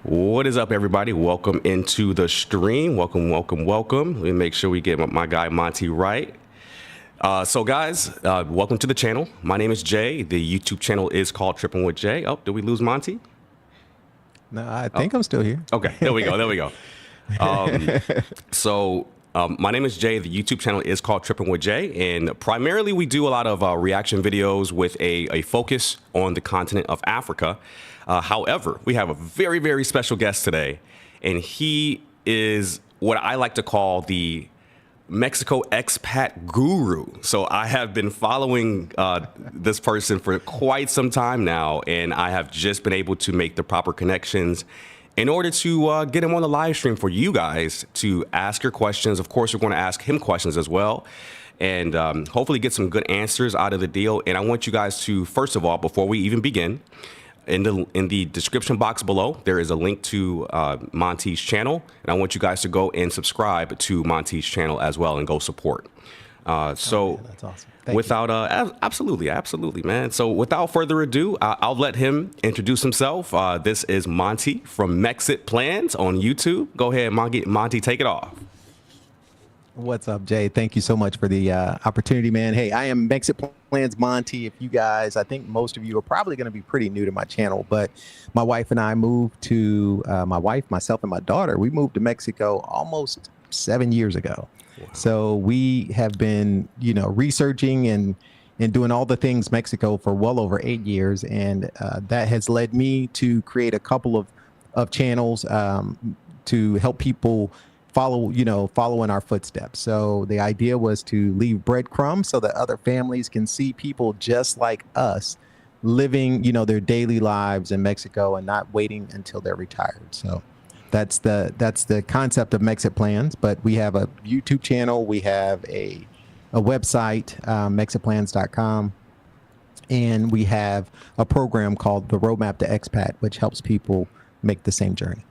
What is up, everybody? Welcome into the stream. Welcome. Let me make sure we get my guy Monty right. So guys, welcome to the channel. My name is Jay. The YouTube channel is called Trippin with Jay. Oh, did we lose Monty? No, I think I'm still here. Okay, there we go. My name is Jay. The YouTube channel is called Trippin with Jay, and primarily we do a lot of reaction videos with a focus on the continent of Africa. However, we have a very, very special guest today, and he is what I like to call the Mexico expat guru. So I have been following this person for quite some time now, and I have just been able to make the proper connections in order to get him on the live stream for you guys to ask your questions. Of course, we're going to ask him questions as well, and hopefully get some good answers out of the deal. And I want you guys to, first of all, before we even begin, in the description box below, there is a link to Monty's channel, and I want you guys to go and subscribe to Monty's channel as well and go support. That's awesome. Without absolutely, man. So without further ado, I'll let him introduce himself. This is Monty from Expat Plans on YouTube. Go ahead, Monty, take it off. What's up, Jay? Thank you so much for the opportunity, man. Hey, I am Expat Plans Monty. If you guys, I think most of you are probably going to be pretty new to my channel, but my wife and I moved to, myself, and my daughter, we moved to Mexico almost 7 years ago. Wow. So we have been, researching and doing all the things Mexico for well over 8 years. And that has led me to create a couple of channels to help people follow in our footsteps. So the idea was to leave breadcrumbs so that other families can see people just like us living, their daily lives in Mexico and not waiting until they're retired. So that's the concept of Expat Plans. But we have a YouTube channel, we have a website, exapplans.com, and we have a program called the Roadmap to Expat, which helps people make the same journey.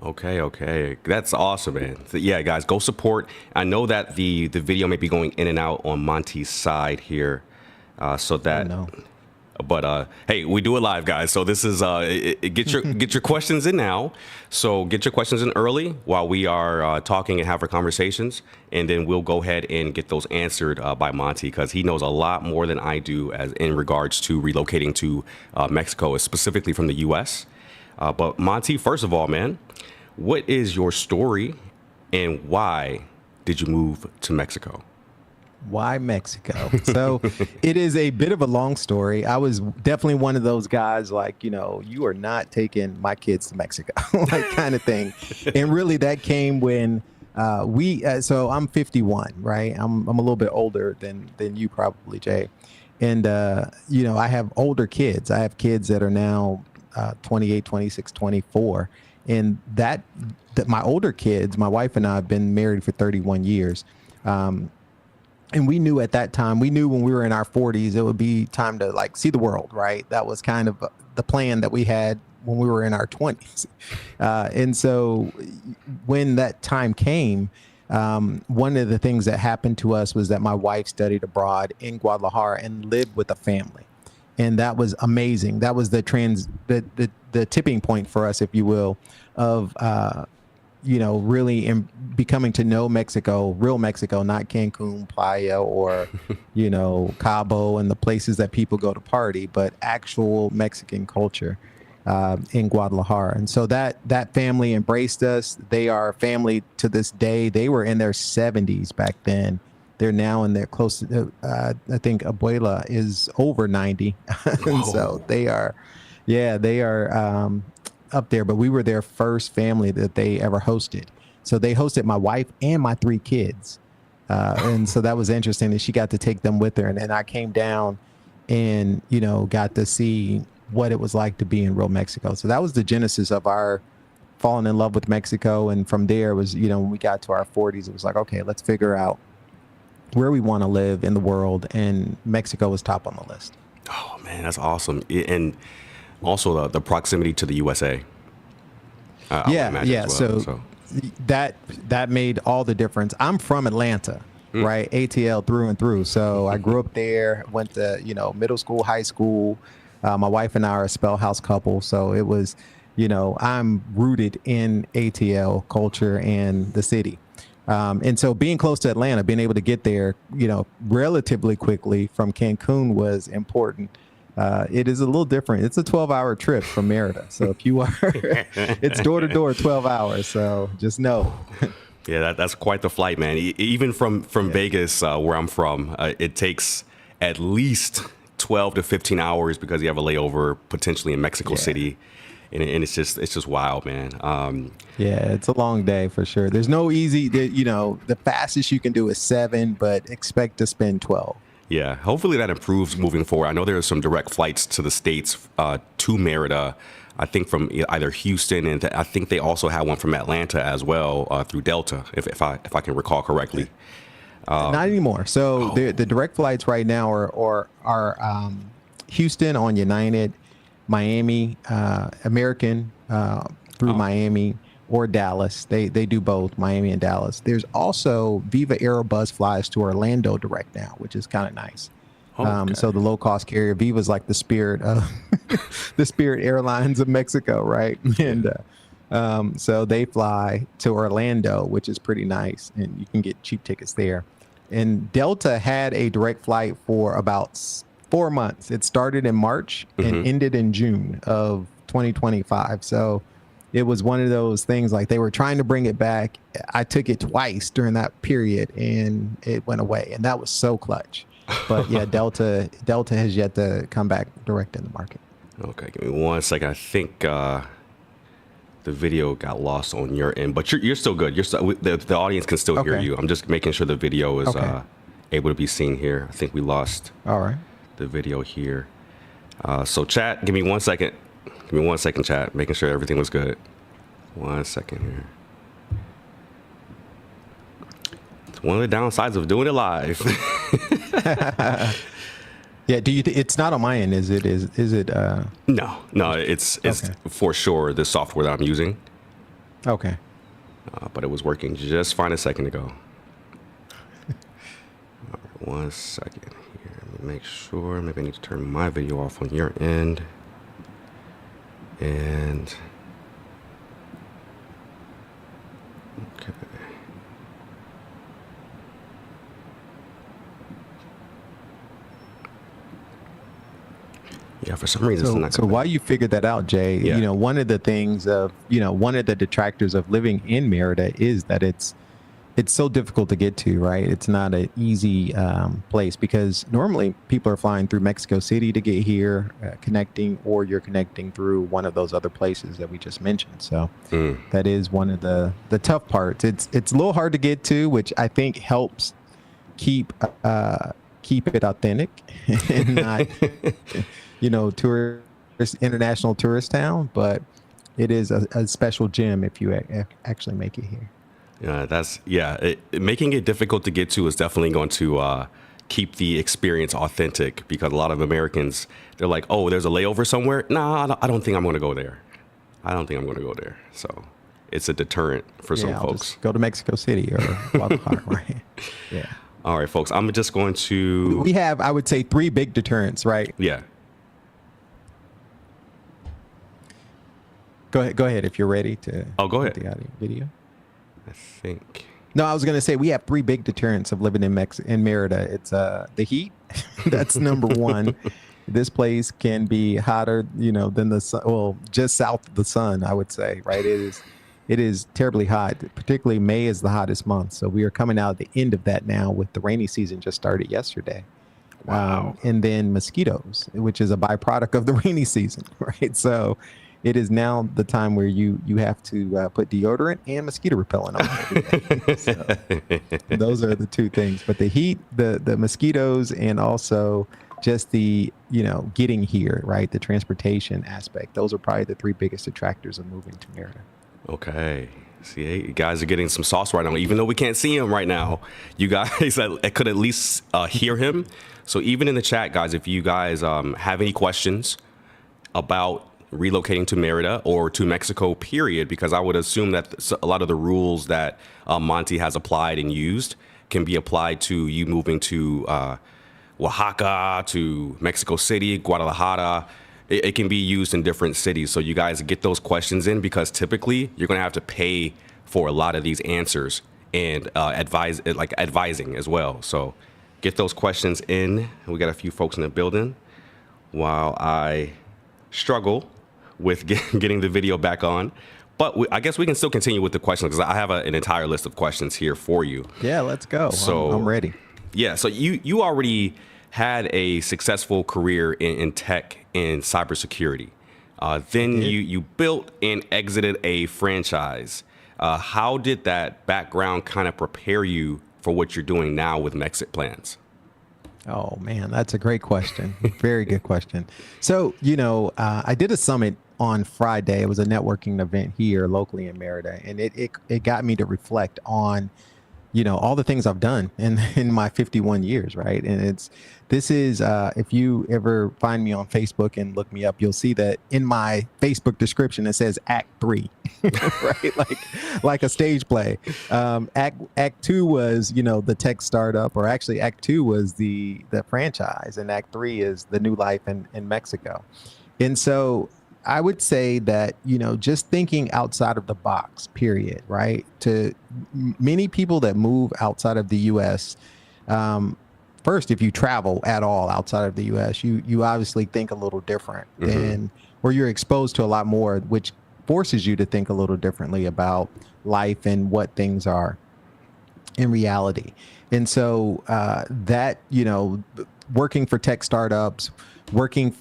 Okay. That's awesome, man. So, yeah, guys, go support. I know that the video may be going in and out on Monty's side here, so that. But hey, we do it live, guys. So this is get your questions in now. So get your questions in early while we are talking and having conversations, and then we'll go ahead and get those answered by Monty, because he knows a lot more than I do as in regards to relocating to Mexico, specifically from the U.S. But Monty, first of all, man, what is your story and why did you move to Mexico? Why Mexico? So it is a bit of a long story. I was definitely one of those guys like, you are not taking my kids to Mexico, like kind of thing. And really that came when so I'm 51, right? I'm a little bit older than you probably, Jay. And, I have older kids. I have kids that are now 28, 26, 24. And that my older kids, my wife and I have been married for 31 years. And we knew at that time, when we were in our 40s, it would be time to like see the world, right? That was kind of the plan that we had when we were in our 20s. And so when that time came, one of the things that happened to us was that my wife studied abroad in Guadalajara and lived with a family. And that was amazing. That was the tipping point for us, if you will, of really becoming to know Mexico, real Mexico, not Cancun, Playa, or, Cabo and the places that people go to party, but actual Mexican culture. in Guadalajara. And so that family embraced us. They are family to this day. They were in their 70s back then. They're now in their close to, I think Abuela is over 90. And so they are, yeah, they are up there. But we were their first family that they ever hosted. So they hosted my wife and my 3 kids. And so that was interesting that she got to take them with her. And then I came down and, you know, got to see what it was like to be in real Mexico. So that was the genesis of our falling in love with Mexico. And from there it was, you know, when we got to our 40s, it was like, okay, let's figure out where we want to live in the world. And Mexico was top on the list. Oh, man, that's awesome. And also the proximity to the USA. Yeah. So that made all the difference. I'm from Atlanta, right? ATL through and through. So I grew up there, went to, you know, middle school, high school. My wife and I are a Spell House couple. So it was, you know, I'm rooted in ATL culture and the city. And so being close to Atlanta, being able to get there, you know, relatively quickly from Cancun was important. It is a little different. It's a 12-hour trip from Merida. So if you are, it's door to door, 12 hours. So just know. Yeah, that's quite the flight, man. Even from Vegas, where I'm from, it takes at least 12 to 15 hours because you have a layover potentially in Mexico City. And it's just wild, man. Yeah, it's a long day for sure. There's no easy, you know, the fastest you can do is 7, but expect to spend 12. Yeah, hopefully that improves moving forward. I know there are some direct flights to the States to Merida, I think from either Houston, and I think they also have one from Atlanta as well through Delta, if I can recall correctly. Not anymore. So the direct flights right now are Houston on United, Miami, American through Miami, or Dallas. They do both, Miami and Dallas. There's also Viva Aerobus flies to Orlando direct now, which is kind of nice. So the low cost carrier, Viva is like the Spirit of the Spirit Airlines of Mexico, right? And so they fly to Orlando, which is pretty nice, and you can get cheap tickets there. And Delta had a direct flight for about 4 months. It started in March and ended in June of 2025. So it was one of those things like they were trying to bring it back. I took it twice during that period and it went away. And that was so clutch. But yeah, Delta has yet to come back direct in the market. Okay, give me 1 second. I think the video got lost on your end, but you're still good. You're still, the audience can still hear you. I'm just making sure the video is able to be seen here. I think we lost the video here. So chat, give me 1 second. Give me 1 second, chat. Making sure everything was good. 1 second here. It's one of the downsides of doing it live. Yeah. Do you? It's not on my end, is it? Is it? No. It's for sure the software that I'm using. Okay. But it was working just fine a second ago. All right, 1 second here. Let me make sure. Maybe I need to turn my video off on your end. And okay. Yeah, for some reason. So while you figured that out, Jay, you know, one of the things of, you know, one of the detractors of living in Merida is that it's so difficult to get to, right? It's not an easy place because normally people are flying through Mexico City to get here, connecting, or you're connecting through one of those other places that we just mentioned. So that is one of the tough parts. It's a little hard to get to, which I think helps keep it authentic and not, you know, international tourist town, but it is a special gem if you actually make it here. Making it difficult to get to is definitely going to keep the experience authentic because a lot of Americans, they're like, oh, there's a layover somewhere. Nah, I don't think I'm going to go there. So it's a deterrent for some folks. Just go to Mexico City or Guadalajara, right? Yeah. All right, folks, I'm just going to... We have, I would say, 3 big deterrents, right? Yeah. Go ahead if you're ready to... Oh, go ahead. The audio video. I think. No, I was going to say we have 3 big deterrents of living in Merida. It's the heat. That's number 1. This place can be hotter, than the sun. Well, just south of the sun, I would say, right? It is terribly hot. Particularly May is the hottest month. So we are coming out at the end of that now with the rainy season just started yesterday. Wow. And then mosquitoes, which is a byproduct of the rainy season, right? So it is now the time where you have to put deodorant and mosquito repellent on every day. So those are the two things. But the heat, the mosquitoes, and also just the getting here, right? The transportation aspect. Those are probably the three biggest attractors of moving to Merida. Okay. See, hey, you guys are getting some sauce right now. Even though we can't see him right now, you guys could at least hear him. So even in the chat, guys, if you guys have any questions about relocating to Merida or to Mexico, period, because I would assume that a lot of the rules that Monty has applied and used can be applied to you moving to Oaxaca, to Mexico City, Guadalajara. It can be used in different cities. So you guys get those questions in, because typically you're going to have to pay for a lot of these answers and advising as well. So get those questions in. We got a few folks in the building while I struggle with getting the video back on. But I guess we can still continue with the questions, because I have an entire list of questions here for you. Yeah, let's go. So I'm ready. Yeah, so you already had a successful career in tech and cybersecurity. Then you built and exited a franchise. How did that background kind of prepare you for what you're doing now with Exit Plans? Oh, man, that's a great question. Very good question. So, I did a summit on Friday. It was a networking event here locally in Merida, and it got me to reflect on all the things I've done in my 51 years, right? And this is if you ever find me on Facebook and look me up, you'll see that in my Facebook description it says Act 3, right? Like a stage play. Act 2 was the tech startup, or actually Act 2 was the franchise, and Act 3 is the new life in Mexico. And so I would say that, just thinking outside of the box, period, right? To many people that move outside of the U.S., first, if you travel at all outside of the U.S., you obviously think a little different, or you're exposed to a lot more, which forces you to think a little differently about life and what things are in reality. And so that, working for tech startups,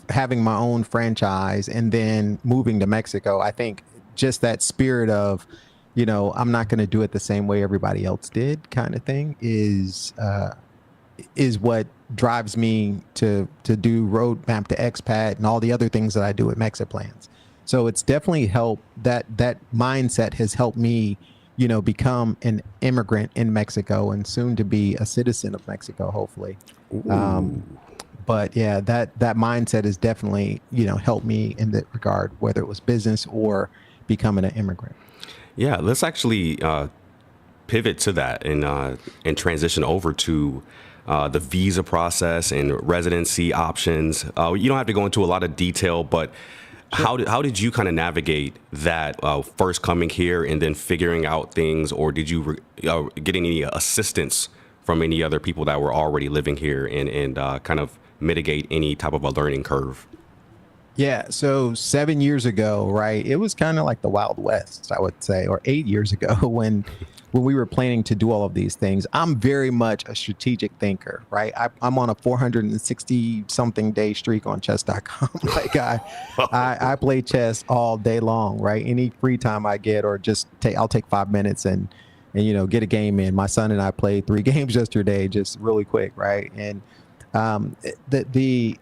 having my own franchise, and then moving to Mexico, I think just that spirit of, I'm not going to do it the same way everybody else did kind of thing is what drives me to do roadmap to Expat and all the other things that I do with Exit Plans. So it's definitely helped. That mindset has helped me, become an immigrant in Mexico and soon to be a citizen of Mexico, hopefully. But yeah, that mindset has definitely, helped me in that regard, whether it was business or becoming an immigrant. Yeah, let's actually pivot to that and transition over to the visa process and residency options. You don't have to go into a lot of detail, but sure. How did you kind of navigate that first coming here and then figuring out things, or did you get any assistance from any other people that were already living here and kind of mitigate any type of a learning curve? Yeah. So 7 years ago, right, it was kind of like the Wild West, I would say, or 8 years ago when we were planning to do all of these things. I'm very much a strategic thinker, right? I'm on a 460 something day streak on chess.com. Like I play chess all day long, right? Any free time I get, or I'll take 5 minutes and get a game in. My son and I played 3 games yesterday, just really quick, right? And the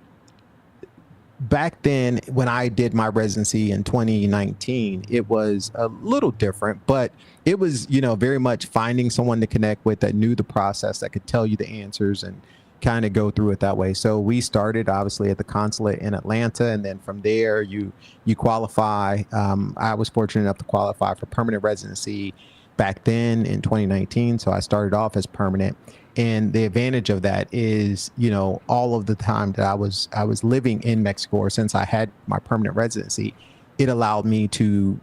back then when I did my residency in 2019, it was a little different, but it was, very much finding someone to connect with that knew the process, that could tell you the answers and kind of go through it that way. So we started obviously at the consulate in Atlanta, and then from there you qualify. I was fortunate enough to qualify for permanent residency back then in 2019. So I started off as permanent. And the advantage of that is, all of the time that I was living in Mexico, or since I had my permanent residency, it allowed me to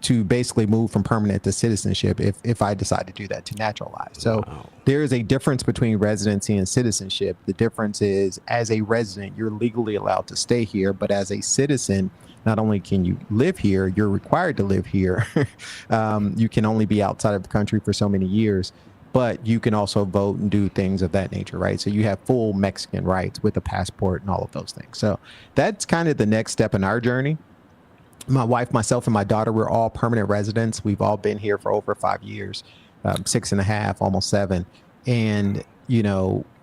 to basically move from permanent to citizenship if I decide to do that, to naturalize. So there is a difference between residency and citizenship. The difference is, as a resident, you're legally allowed to stay here, but as a citizen, not only can you live here, you're required to live here. You can only be outside of the country for so many years, but you can also vote and do things of that nature, right? So you have full Mexican rights with a passport and all of those things. So that's kind of the next step in our journey. My wife, myself, and my daughter, we're all permanent residents. We've all been here for over 5 years, 6.5, almost 7. And,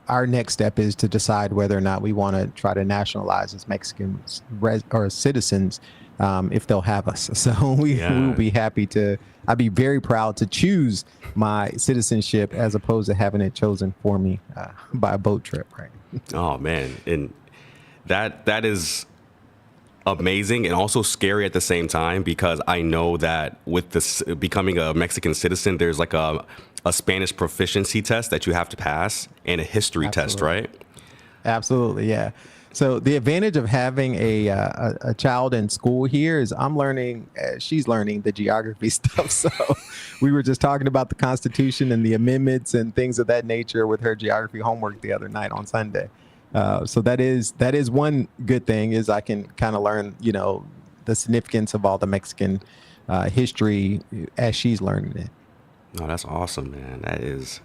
our next step is to decide whether or not we want to try to nationalize as Mexicans or citizens, if they'll have us. So we will be happy to. I'd be very proud to choose my citizenship as opposed to having it chosen for me by a boat trip. Right. Oh man, and that is amazing and also scary at the same time, because I know that with this becoming a Mexican citizen, there's like a Spanish proficiency test that you have to pass and a history test, right? Absolutely, yeah. So the advantage of having a child in school here is I'm learning, she's learning the geography stuff. So we were just talking about the Constitution and the amendments and things of that nature with her geography homework the other night on Sunday. So that is one good thing, is I can kind of learn, the significance of all the Mexican history as she's learning it. No, that's awesome, man. That is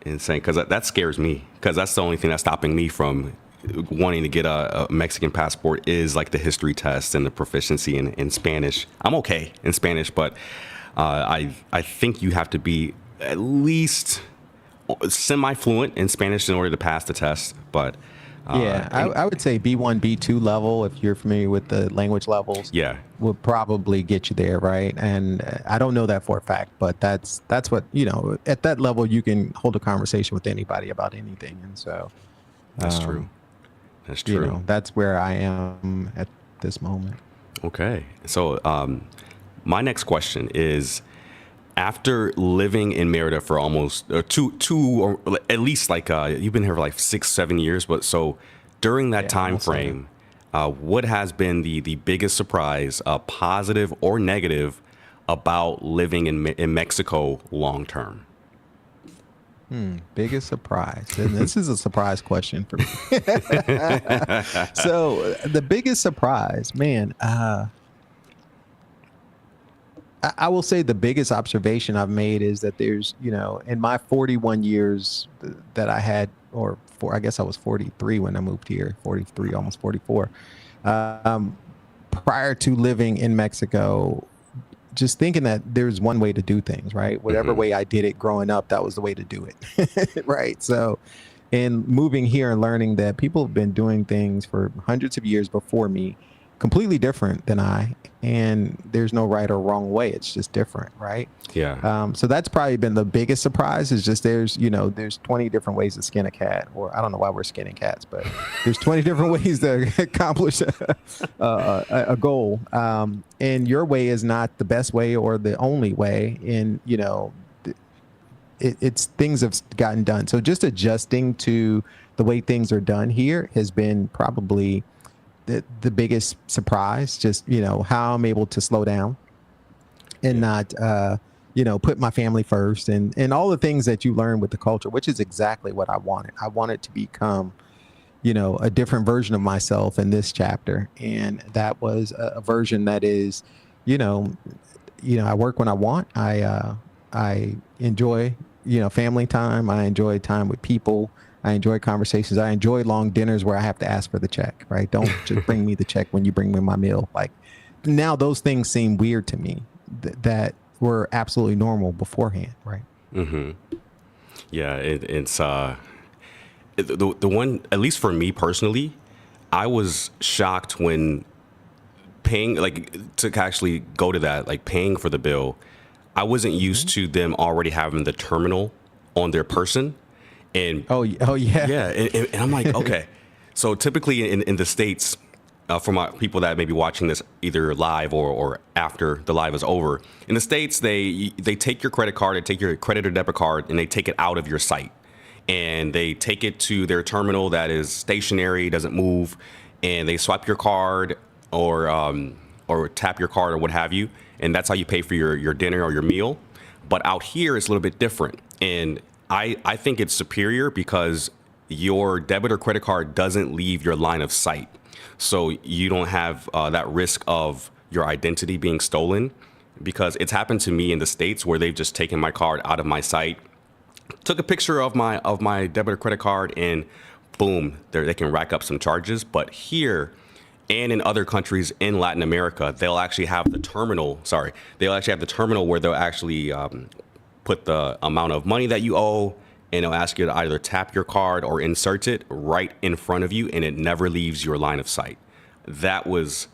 insane, because that scares me, because that's the only thing that's stopping me from wanting to get a Mexican passport is like the history test and the proficiency in Spanish. I'm okay in Spanish, but I think you have to be at least semi-fluent in Spanish in order to pass the test. But I would say B1, B2 level, if you're familiar with the language levels, would probably get you there, right? And I don't know that for a fact, but that's what, at that level, you can hold a conversation with anybody about anything. And so that's true. That's true. That's where I am at this moment. Okay. So my next question is, after living in Merida for almost two or at least like you've been here for like 6-7 years, but so during that time frame, what has been the biggest surprise, positive or negative, about living in Mexico long term? Biggest surprise. And this is a surprise question for me. So the biggest surprise, man, I will say the biggest observation I've made is that there's, in my 41 years that I had, I guess I was 43 when I moved here, 43, almost 44. Prior to living in Mexico, just thinking that there's one way to do things, right? Whatever way I did it growing up, that was the way to do it, right? So in moving here and learning that people have been doing things for hundreds of years before me, completely different than I, and there's no right or wrong way. It's just different, right? Yeah. So that's probably been the biggest surprise, is just there's 20 different ways to skin a cat, or I don't know why we're skinning cats, but there's 20 different ways to accomplish a goal. And your way is not the best way or the only way. And, it's things have gotten done. So just adjusting to the way things are done here has been probably the biggest surprise, just, how I'm able to slow down and not, put my family first, and all the things that you learn with the culture, which is exactly what I wanted. I wanted to become, a different version of myself in this chapter. And that was a version that is, I work when I want. I enjoy, family time. I enjoy time with people. I enjoy conversations. I enjoy long dinners where I have to ask for the check, right? Don't just bring me the check when you bring me my meal. Like, now those things seem weird to me that were absolutely normal beforehand, right? Mm-hmm. Yeah, it's the one, at least for me personally, I was shocked when paying, like, to actually go to that, like paying for the bill. I wasn't used to them already having the terminal on their person. And oh yeah, and I'm like, okay. So typically in the States, for my people that may be watching this either live or after the live is over, in the States, they take your credit card, they take your credit or debit card, and they take it out of your site, and they take it to their terminal that is stationary, doesn't move, and they swipe your card or or tap your card or what have you, and that's how you pay for your dinner or your meal. But out here, it's a little bit different, and I think it's superior because your debit or credit card doesn't leave your line of sight, so you don't have that risk of your identity being stolen. Because it's happened to me in the States where they've just taken my card out of my sight, took a picture of my debit or credit card, and boom, they can rack up some charges. But here and in other countries in Latin America, they'll actually have the terminal. They'll actually have the terminal where they'll actually put the amount of money that you owe, and they'll ask you to either tap your card or insert it right in front of you, and it never leaves your line of sight. That was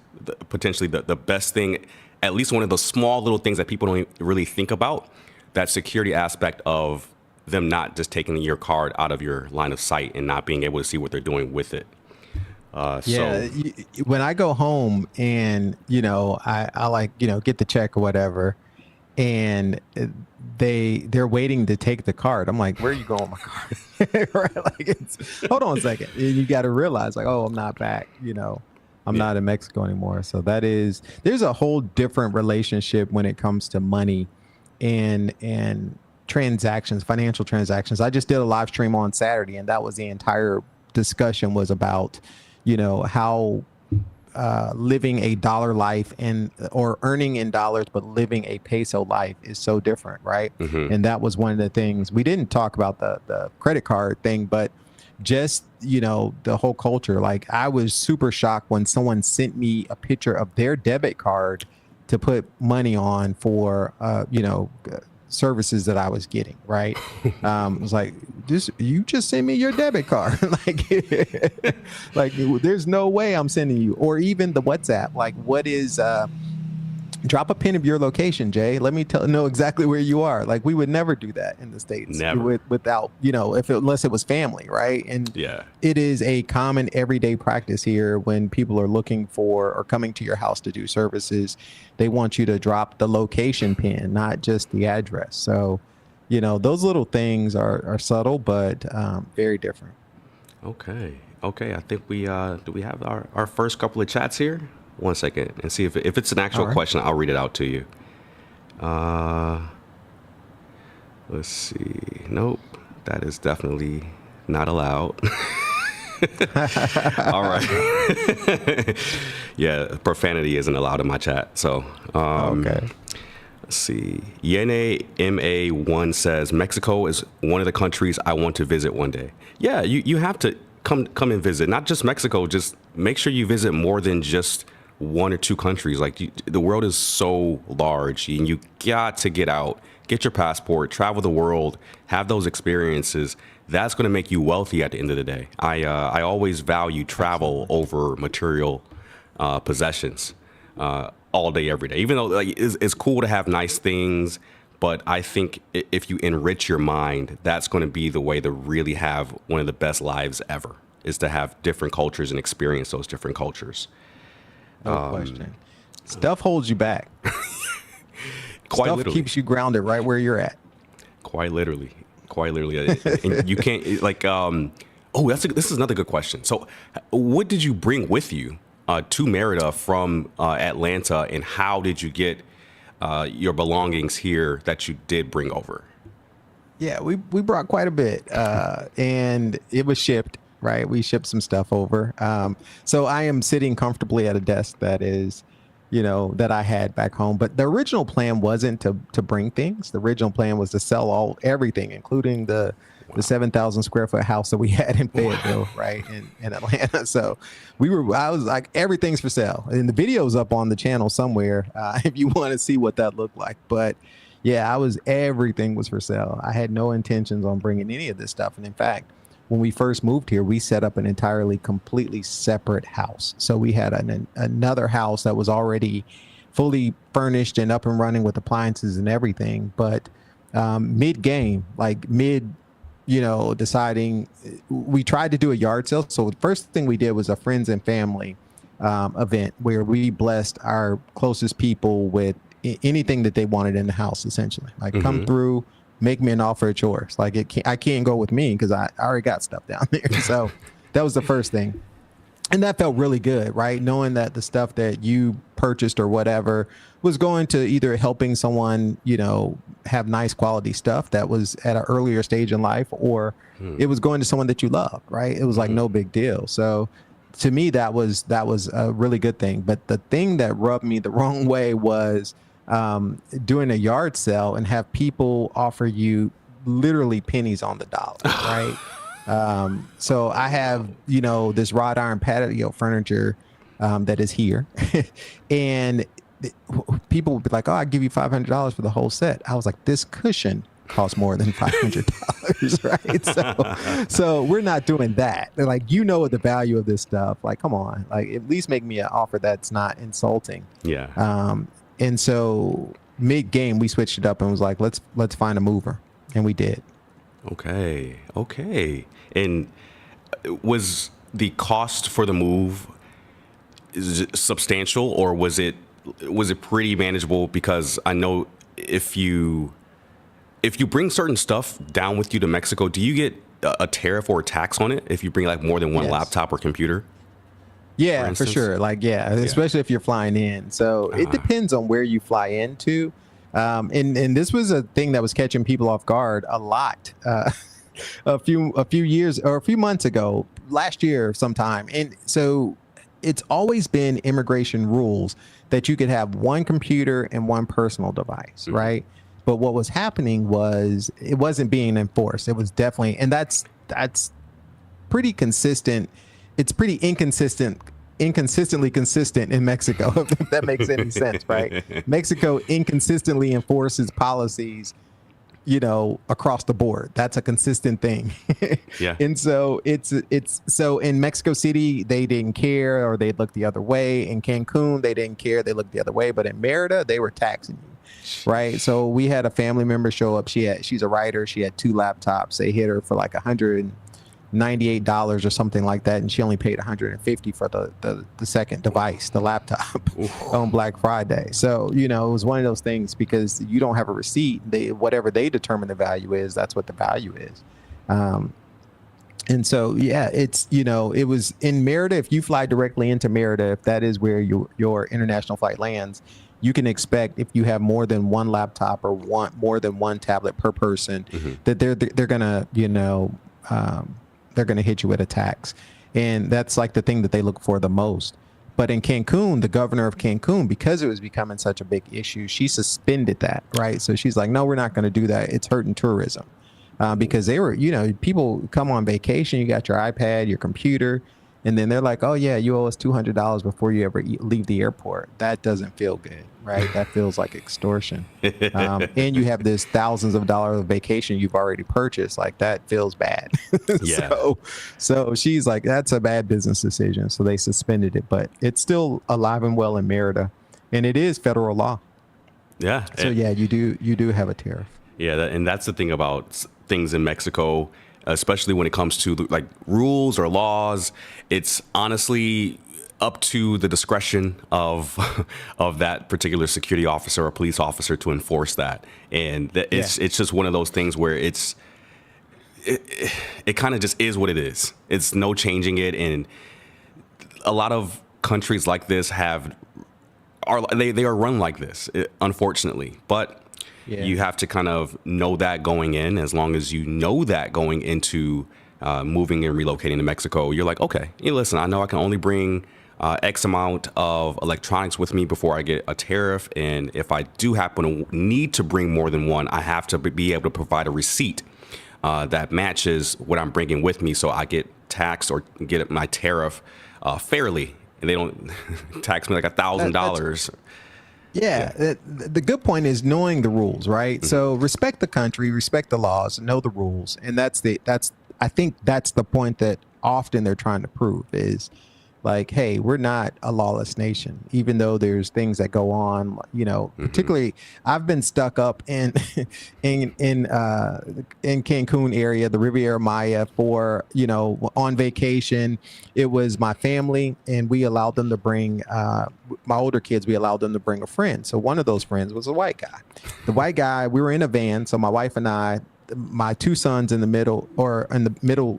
potentially the best thing, at least one of those small little things that people don't really think about, that security aspect of them not just taking your card out of your line of sight and not being able to see what they're doing with it. When I go home and, I like, get the check or whatever, and they're waiting to take the card. I'm like, where are you going with my card? Right? Like, hold on a second. And you got to realize, like, oh, I'm not back, I'm not in Mexico anymore. So there's a whole different relationship when it comes to money and transactions, financial transactions. I just did a live stream on Saturday, and that was the entire discussion was about, how living a dollar life or earning in dollars, but living a peso life is so different. Right. Mm-hmm. And that was one of the things we didn't talk about, the credit card thing, but just, the whole culture. Like, I was super shocked when someone sent me a picture of their debit card to put money on for, services that I was getting. Right. It was like, you just send me your debit card. like, there's no way I'm sending you, or even the WhatsApp. Like, what is, drop a pin of your location, Jay. Let me know exactly where you are. Like, we would never do that in the States. Never. Without, unless it was family, right? And yeah, it is a common everyday practice here when people are looking for or coming to your house to do services. They want you to drop the location pin, not just the address. So, those little things are subtle, but very different. Okay. I think do we have our first couple of chats here? 1 second, and see if it's an actual question. I'll read it out to you. Let's see. Nope, that is definitely not allowed. All right. Yeah, profanity isn't allowed in my chat. So, okay. Let's see. Yene MA1 says Mexico is one of the countries I want to visit one day. Yeah, you have to come and visit. Not just Mexico. Just make sure you visit more than just one or two countries. Like, the world is so large, and you got to get out, get your passport, travel the world, have those experiences. That's going to make you wealthy at the end of the day. I always value travel over material possessions all day, every day. Even though, like, it's cool to have nice things, but I think if you enrich your mind, that's going to be the way to really have one of the best lives ever, is to have different cultures and experience those different cultures. No question. Stuff holds you back. Stuff literally keeps you grounded right where you're at. Quite literally. And you can't, like, this is another good question. So what did you bring with you to Merida from Atlanta, and how did you get your belongings here that you did bring over? Yeah, we brought quite a bit, and it was shipped. Right. We shipped some stuff over. So I am sitting comfortably at a desk that is, that I had back home. But the original plan wasn't to bring things. The original plan was to sell everything, including the 7,000 square foot house that we had in Fayetteville, right, in Atlanta. So I was like, everything's for sale. And the video's up on the channel somewhere if you want to see what that looked like. But yeah, everything was for sale. I had no intentions on bringing any of this stuff. And in fact, when we first moved here, we set up an completely separate house. So we had another house that was already fully furnished and up and running with appliances and everything. But mid-game, deciding, we tried to do a yard sale. So the first thing we did was a friends and family event where we blessed our closest people with anything that they wanted in the house, essentially. Like, come through, make me an offer of chores. Like, I can't go with me because I already got stuff down there. So that was the first thing. And that felt really good, right? Knowing that the stuff that you purchased or whatever was going to either helping someone, have nice quality stuff that was at an earlier stage in life, or it was going to someone that you loved, right? It was like no big deal. So to me, that was a really good thing. But the thing that rubbed me the wrong way was doing a yard sale and have people offer you literally pennies on the dollar, right? So I have, this wrought iron patio furniture that is here, and people would be like, "Oh, I give you $500 for the whole set." I was like, "This cushion costs more than $500, right?" So we're not doing that. They're like, the value of this stuff. Like, come on, like at least make me an offer that's not insulting. Yeah. And so mid game, we switched it up and was like, let's find a mover, and we did. Okay. And was the cost for the move substantial, or was it pretty manageable? Because I know if you bring certain stuff down with you to Mexico, do you get a tariff or a tax on it if you bring like more than one Yes. laptop or computer? Yeah, for sure. Like, especially if you're flying in. So it depends on where you fly into. And this was a thing that was catching people off guard a lot. A few years or a few months ago, last year sometime. And so it's always been immigration rules that you could have one computer and one personal device, right? But what was happening was it wasn't being enforced. It was definitely, and that's pretty consistent. It's pretty inconsistently consistent in Mexico, if that makes any sense, right? Mexico inconsistently enforces policies, across the board. That's a consistent thing. Yeah. And so it's so in Mexico City, they didn't care, or they'd look the other way. In Cancun, they didn't care, they looked the other way. But in Merida, they were taxing you, right? So we had a family member show up. She's a writer. She had 2 laptops. They hit her for like $198 or something like that, and she only paid $150 for the second device, the laptop, on Black Friday. So it was one of those things, because you don't have a receipt. Whatever they determine the value is, that's what the value is. And so it's it was in Merida. If you fly directly into Merida, if that is where your international flight lands, you can expect, if you have more than one laptop or more than one tablet per person, that they're gonna they're going to hit you with a tax. And that's like the thing that they look for the most. But in Cancun, the governor of Cancun, because it was becoming such a big issue, she suspended that, right? So she's like, no, we're not going to do that. It's hurting tourism. Because they were, people come on vacation, you got your iPad, your computer, and then they're like, oh yeah, you owe us $200 before you ever leave the airport. That doesn't feel good, right? That feels like extortion. And you have this thousands of dollars of vacation you've already purchased. Like, that feels bad. Yeah. So she's like, that's a bad business decision. So they suspended it, but it's still alive and well in Merida, and it is federal law. Yeah. So you do have a tariff. Yeah. And that's the thing about things in Mexico, especially when it comes to like rules or laws. It's honestly up to the discretion of that particular security officer or police officer to enforce that. And it's just one of those things where it kind of just is what it is. It's no changing it. And a lot of countries like this are run like this, unfortunately. But you have to kind of know that going in. As long as you know that going into moving and relocating to Mexico, you're like, okay, listen, I know I can only bring X amount of electronics with me before I get a tariff. And if I do happen to need to bring more than one, I have to be able to provide a receipt that matches what I'm bringing with me, so I get taxed or get my tariff fairly, and they don't tax me like $1,000. Yeah, the good point is knowing the rules, right? So respect the country, respect the laws, know the rules, and I think that's the point that often they're trying to prove is like, hey, we're not a lawless nation, even though there's things that go on. Particularly, I've been stuck up in Cancun area, the Riviera Maya, for on vacation. It was my family, and we allowed them to bring my older kids. We allowed them to bring a friend. So one of those friends was a white guy. The white guy, we were in a van. So my wife and I, my 2 sons in the middle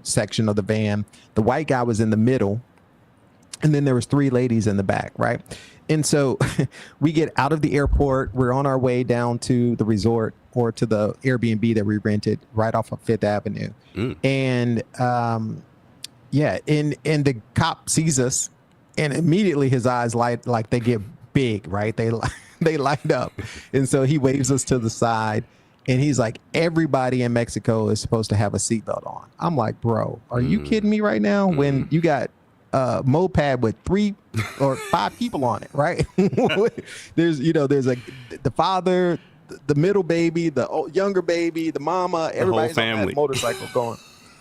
section of the van. The white guy was in the middle. and then there was three ladies in the back, right? And so we get out of the airport. We're on our way down to the resort or to the Airbnb that we rented right off of Fifth Avenue. And yeah, and the cop sees us, and immediately his eyes light, like they get big, right? They light up, and so he waves us to the side, and he's like, "Everybody in Mexico is supposed to have a seatbelt on." I'm like, "Bro, are you kidding me right now? When you got a moped with 3 or 5 people on it, right? There's the father, the middle baby, the younger baby, the mama, everybody's on that motorcycle going."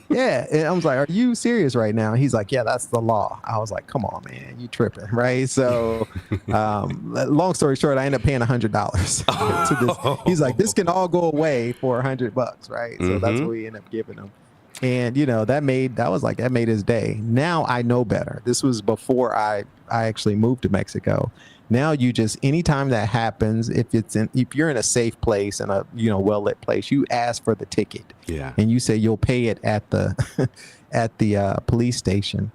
Yeah, and I was like, "Are you serious right now?" He's like, "Yeah, that's the law." I was like, "Come on, man, you tripping, right?" So, long story short, I ended up paying $100 to this. He's like, "This can all go away for $100, right?" So that's what we ended up giving him, and that made his day. Now I know better. This was before I actually moved to Mexico. Now you just, anytime that happens, if you're in a safe place and a well-lit place, you ask for the ticket. Yeah. And you say you'll pay it at the at the police station.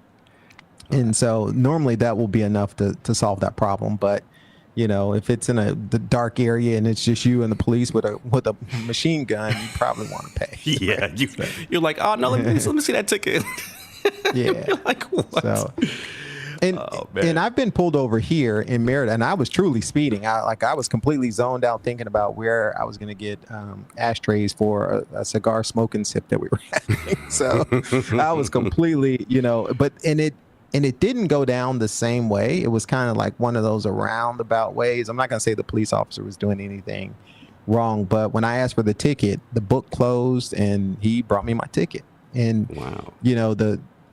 And so normally that will be enough to solve that problem. But if it's in the dark area and it's just you and the police with a machine gun, you probably want to pay. Yeah. Right? You're like, "Oh no, let me see that ticket." Yeah. You're like, what? So, and I've been pulled over here in Merida, and I was truly speeding. I was completely zoned out thinking about where I was going to get ashtrays for a cigar smoking sip that we were having. So I was completely, and it didn't go down the same way. It was kind of like one of those roundabout ways. I'm not going to say the police officer was doing anything wrong, but when I asked for the ticket, the book closed and he brought me my ticket. And, wow.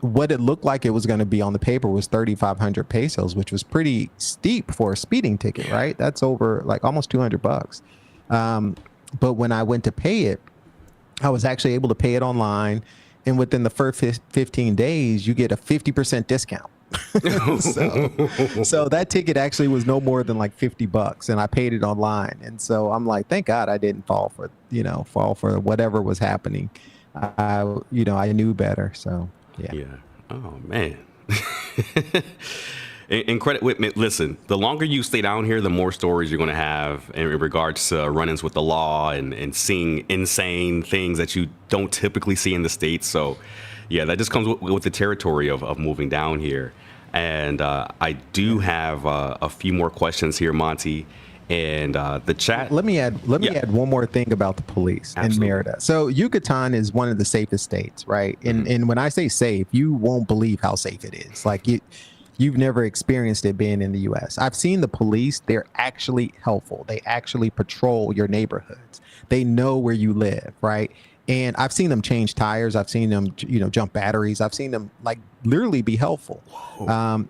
What it looked like it was going to be on the paper was 3,500 pesos, which was pretty steep for a speeding ticket, right? That's over like almost $200. But when I went to pay it, I was actually able to pay it online. And within the first 15 days, you get a 50% discount. so that ticket actually was no more than like $50, and I paid it online. And so I'm like, thank God I didn't fall for whatever was happening. I knew better. So. Yeah. Oh man. Listen, the longer you stay down here, the more stories you're going to have in regards to run-ins with the law and seeing insane things that you don't typically see in the States. So, yeah, that just comes with the territory of moving down here. And I do have a few more questions here, Monty. And the chat. Let me add one more thing about the police in Merida. So Yucatan is one of the safest states, right? And when I say safe, you won't believe how safe it is. Like you've never experienced it being in the U.S. I've seen the police; they're actually helpful. They actually patrol your neighborhoods. They know where you live, right? And I've seen them change tires. I've seen them, jump batteries. I've seen them like literally be helpful.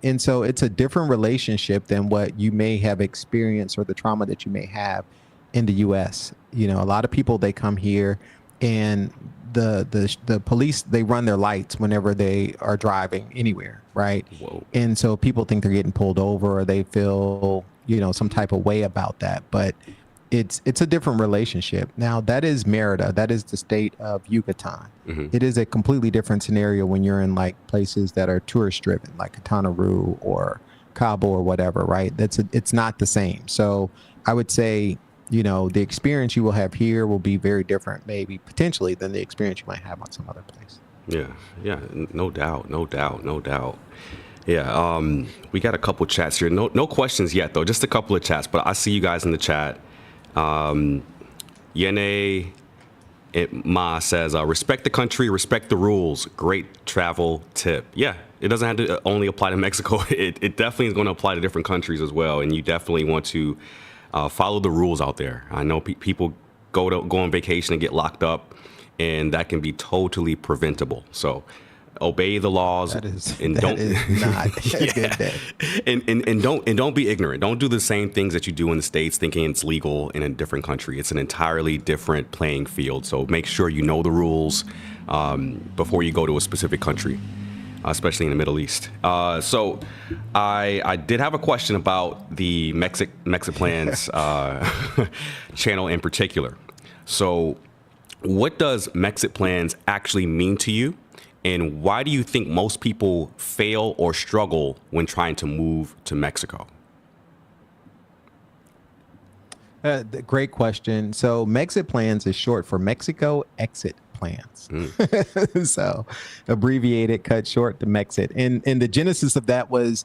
And so it's a different relationship than what you may have experienced or the trauma that you may have in the U.S. A lot of people, they come here and the police, they run their lights whenever they are driving anywhere, right? Whoa. And so people think they're getting pulled over or they feel, some type of way about that. But it's a different relationship. Now, that is Merida. That is the state of Yucatan. It is a completely different scenario when you're in like places that are tourist driven, like Quintana Roo or Cabo or whatever, right? It's not the same. So I would say, the experience you will have here will be very different, maybe potentially, than the experience you might have on some other place. Yeah, no doubt. Yeah, we got a couple chats here. No questions yet, though. Just a couple of chats, but I see you guys in the chat. Yene Ma says, respect the country, respect the rules. Great travel tip. Yeah, it doesn't have to only apply to Mexico. It definitely is going to apply to different countries as well. And you definitely want to follow the rules out there. I know people go on vacation and get locked up, and that can be totally preventable. So obey the laws and don't be ignorant. Don't do the same things that you do in the States thinking it's legal in a different country. It's an entirely different playing field. So make sure you know the rules before you go to a specific country, especially in the Middle East. So I did have a question about the Mexiplans channel in particular. So what does Mexiplans actually mean to you? And why do you think most people fail or struggle when trying to move to Mexico? Great question. So Mexit Plans is short for Mexico Exit Plans. So abbreviated, cut short to Mexit. And the genesis of that was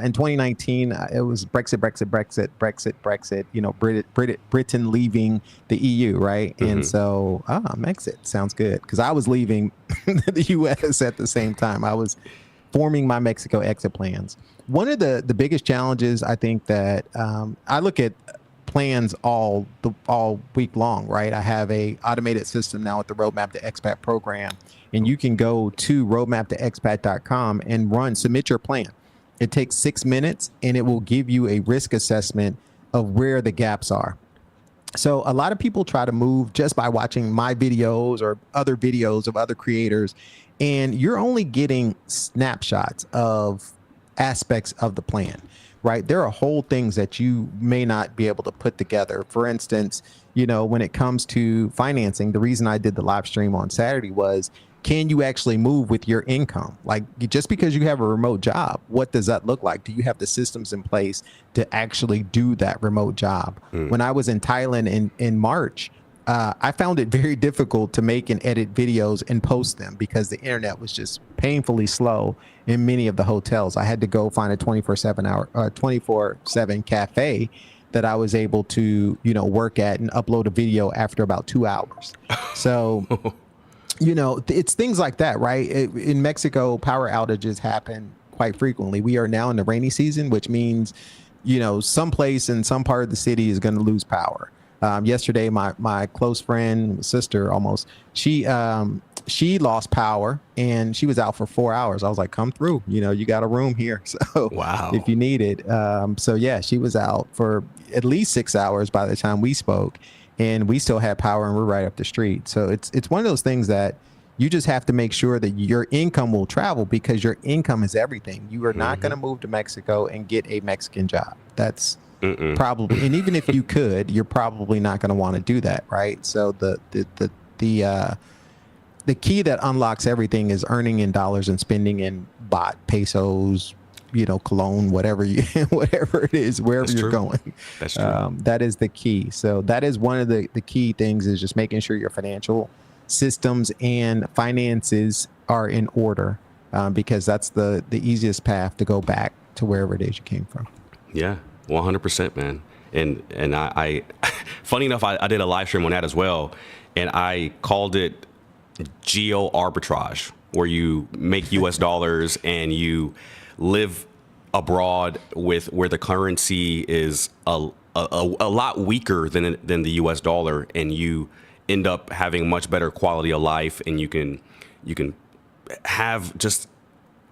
in 2019, it was Brexit, you know, Britain leaving the EU, right? And so, Mexit sounds good, because I was leaving the US at the same time. I was forming my Mexico exit plans. One of the biggest challenges, I think, that I look at plans all week long, right? I have a automated system now with the Roadmap to Expat program, and you can go to roadmaptoexpat.com and submit your plan. It takes 6 minutes, and it will give you a risk assessment of where the gaps are. So a lot of people try to move just by watching my videos or other videos of other creators, and you're only getting snapshots of aspects of the plan, right? There are whole things that you may not be able to put together. For instance, you know, when it comes to financing, the reason I did the live stream on Saturday was, can you actually move with your income? Like, just because you have a remote job, what does that look like? Do you have the systems in place to actually do that remote job? When I was in Thailand in March, I found it very difficult to make and edit videos and post them because the internet was just painfully slow in many of the hotels. I had to go find a 24/7 cafe that I was able to, you know, work at and upload a video after about 2 hours. So, you know, it's things like that, right? In Mexico, power outages happen quite frequently. We are now in the rainy season, which means, you know, some place in some part of the city is going to lose power. Yesterday, my close friend, sister almost, she lost power and she was out for 4 hours. I was like, come through, you know, you got a room here. So Wow. if you need it. So yeah, she was out for at least 6 hours by the time we spoke, and we still had power and we're right up the street. So it's one of those things that you just have to make sure that your income will travel, because your income is everything. You are not going to move to Mexico and get a Mexican job. That's probably, and even if you could, you're probably not going to want to do that, right? So the key that unlocks everything is earning in dollars and spending in baht, pesos, you know, cologne, whatever it is, wherever you're going. That's true. That is the key. So that is one of the key things, is just making sure your financial systems and finances are in order, because that's the easiest path to go back to wherever it is you came from. Yeah, 100%, man. And I funny enough, I did a live stream on that as well, and I called it geo arbitrage, where you make US dollars and you live abroad with where the currency is a lot weaker than the US dollar, and you end up having much better quality of life, and you can have just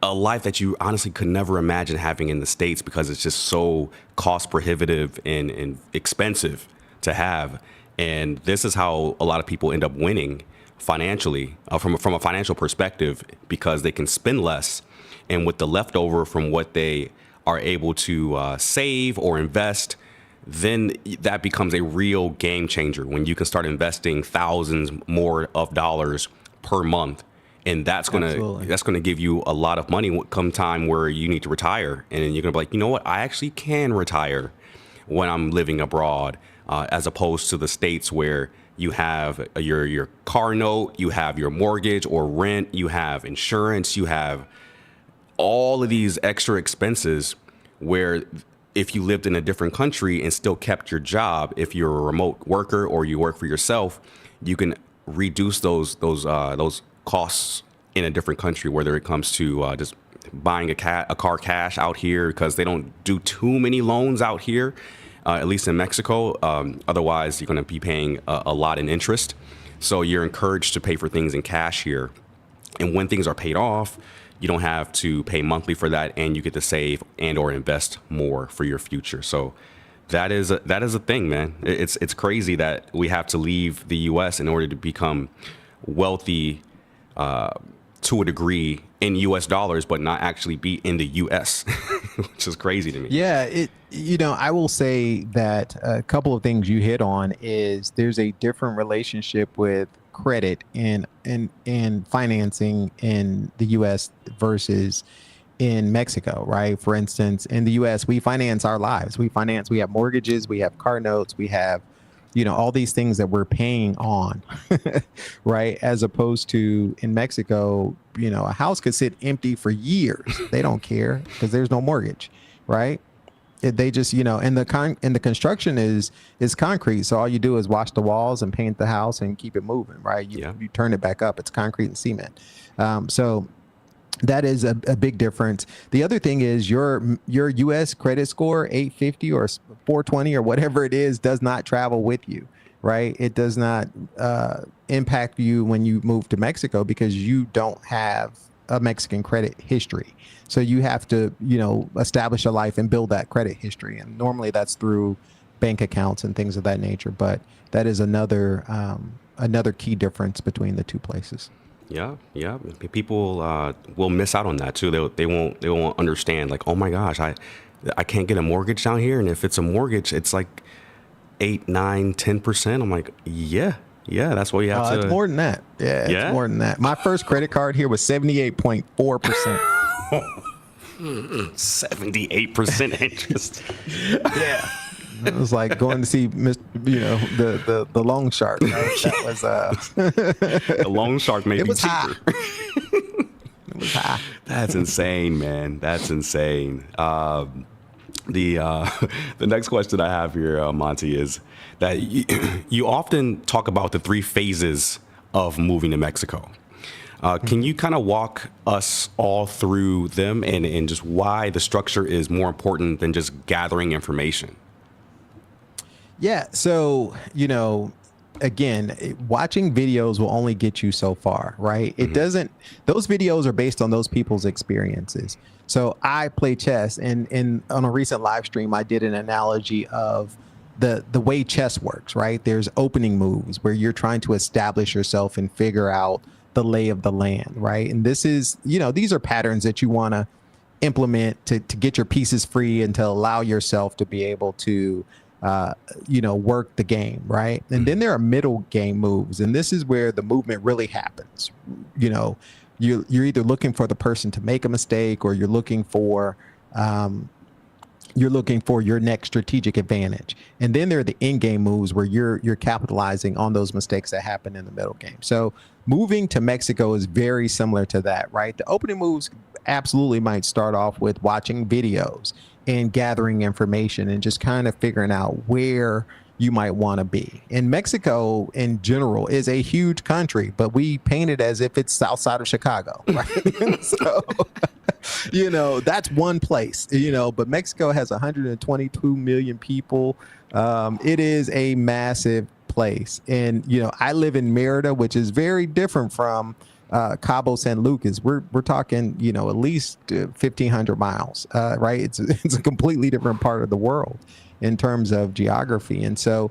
a life that you honestly could never imagine having in the States, because it's just so cost prohibitive and expensive to have. And this is how a lot of people end up winning financially, from a financial perspective, because they can spend less, and with the leftover from what they are able to save or invest, then that becomes a real game changer when you can start investing thousands more of dollars per month. And that's gonna give you a lot of money come time where you need to retire, and you're gonna be like, you know what, I actually can retire when I'm living abroad, as opposed to the States, where you have your car note, you have your mortgage or rent, you have insurance, you have all of these extra expenses, where if you lived in a different country and still kept your job, if you're a remote worker or you work for yourself, you can reduce those costs in a different country, whether it comes to just buying a car cash out here, because they don't do too many loans out here, at least in Mexico. Otherwise, you're going to be paying a lot in interest. So you're encouraged to pay for things in cash here. And when things are paid off, you don't have to pay monthly for that, and you get to save and or invest more for your future. So that is a thing, man. It's crazy that we have to leave the U.S. in order to become wealthy to a degree in U.S. dollars, but not actually be in the U.S., which is crazy to me. Yeah, I will say that a couple of things you hit on is there's a different relationship with credit and financing in the U.S. versus in Mexico, right? For instance, in the U.S., we finance our lives. We have mortgages, we have car notes, we have, all these things that we're paying on, right? As opposed to in Mexico, a house could sit empty for years. They don't care because there's no mortgage, right? They just, and the construction is concrete. So all you do is wash the walls and paint the house and keep it moving, right? You turn it back up. It's concrete and cement. So that is a big difference. The other thing is your U.S. credit score, 850 or 420 or whatever it is, does not travel with you, right? It does not impact you when you move to Mexico because you don't have a Mexican credit history. So you have to, establish a life and build that credit history. And normally that's through bank accounts and things of that nature. But that is another key difference between the two places. Yeah. People will miss out on that too. They won't understand. Like, oh my gosh, I can't get a mortgage down here, and if it's a mortgage, it's like 8, 9, 10%. I'm like, yeah, that's what you have to. It's more than that. Yeah, it's more than that. My first credit card here was 78.4%. 78% interest. Yeah. It was like going to see, the loan shark. That was the loan shark may be cheaper. It was high. That's insane, man. That's insane. The next question I have here, Monty, is that you often talk about the 3 phases of moving to Mexico. Can you kind of walk us all through them and just why the structure is more important than just gathering information? Yeah. So, again, watching videos will only get you so far, right? It doesn't, those videos are based on those people's experiences. So I play chess, and on a recent live stream, I did an analogy of the way chess works, right? There's opening moves where you're trying to establish yourself and figure out the lay of the land, right? And this is, these are patterns that you want to implement to get your pieces free and to allow yourself to be able to work the game, right? And then there are middle game moves, and this is where the movement really happens. You're either looking for the person to make a mistake, or you're looking for your next strategic advantage. And then there are the end game moves where you're capitalizing on those mistakes that happen in the middle game. So moving to Mexico is very similar to that, right? The opening moves absolutely might start off with watching videos and gathering information and just kind of figuring out where you might want to be. And Mexico in general is a huge country, but we paint it as if it's south side of Chicago, right? So, that's one place, but Mexico has 122 million people. It is a massive place. And, I live in Merida, which is very different from Cabo San Lucas. We're talking, at least 1,500 miles, right? It's a completely different part of the world in terms of geography. And so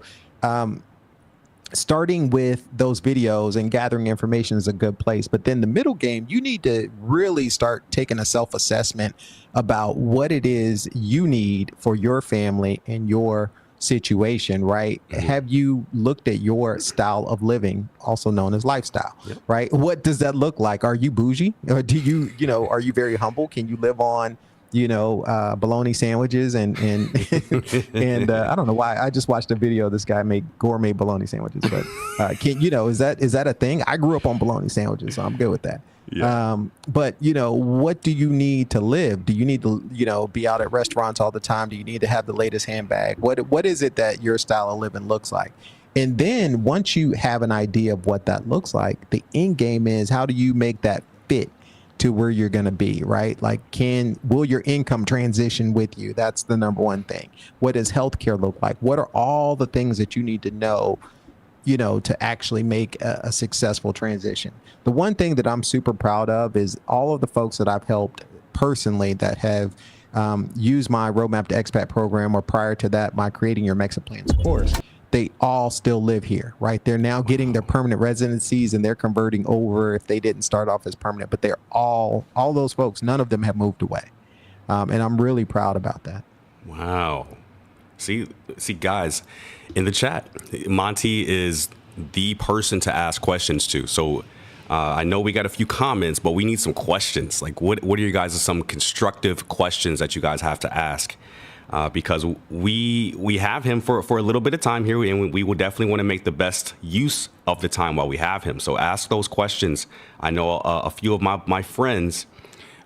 starting with those videos and gathering information is a good place. But then the middle game, you need to really start taking a self-assessment about what it is you need for your family and your situation, right? Have you looked at your style of living, also known as lifestyle, right? What does that look like? Are you bougie, or do you, are you very humble? Can you live on, bologna sandwiches and and I don't know why I just watched a video. This guy made gourmet bologna sandwiches, but is that a thing? I grew up on bologna sandwiches, so I'm good with that. Yeah. But what do you need to live? Do you need to, be out at restaurants all the time? Do you need to have the latest handbag? What is it that your style of living looks like? And then once you have an idea of what that looks like, the end game is, how do you make that fit to where you're going to be, right? Like, will your income transition with you? That's the number one thing. What does healthcare look like? What are all the things that you need to know, to actually make a successful transition? The one thing that I'm super proud of is all of the folks that I've helped personally that have used my Roadmap to Expat program, or prior to that, my Creating Your Mexican Plans course. They all still live here, right? They're now getting their permanent residencies, and they're converting over if they didn't start off as permanent, but they're all those folks, none of them have moved away. And I'm really proud about that. Wow. See, guys, in the chat, Monty is the person to ask questions to. So I know we got a few comments, but we need some questions. Like, what are you guys' some constructive questions that you guys have to ask? Because we have him for a little bit of time here, and we will definitely want to make the best use of the time while we have him. So ask those questions. I know a few of my friends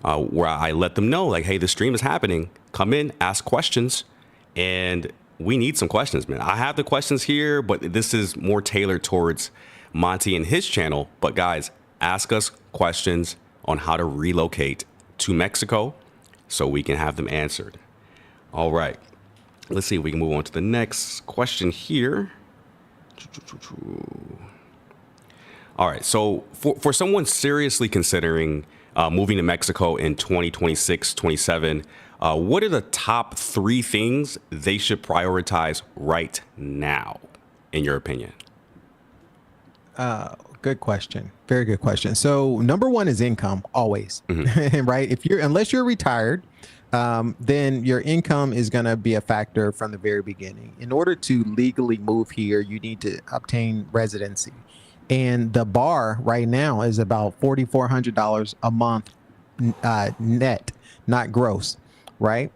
where I let them know, like, hey, the stream is happening. Come in, ask questions, and we need some questions, man. I have the questions here, but this is more tailored towards Monty and his channel. But guys, ask us questions on how to relocate to Mexico so we can have them answered. All right, let's see if we can move on to the next question here. All right, so for someone seriously considering moving to Mexico in 2026, 27, what are the top 3 things they should prioritize right now, in your opinion? Good question. Very good question. So number 1 is income, always, right? Unless you're retired, then your income is going to be a factor from the very beginning. In order to legally move here, you need to obtain residency. And the bar right now is about $4,400 a month net, not gross, right?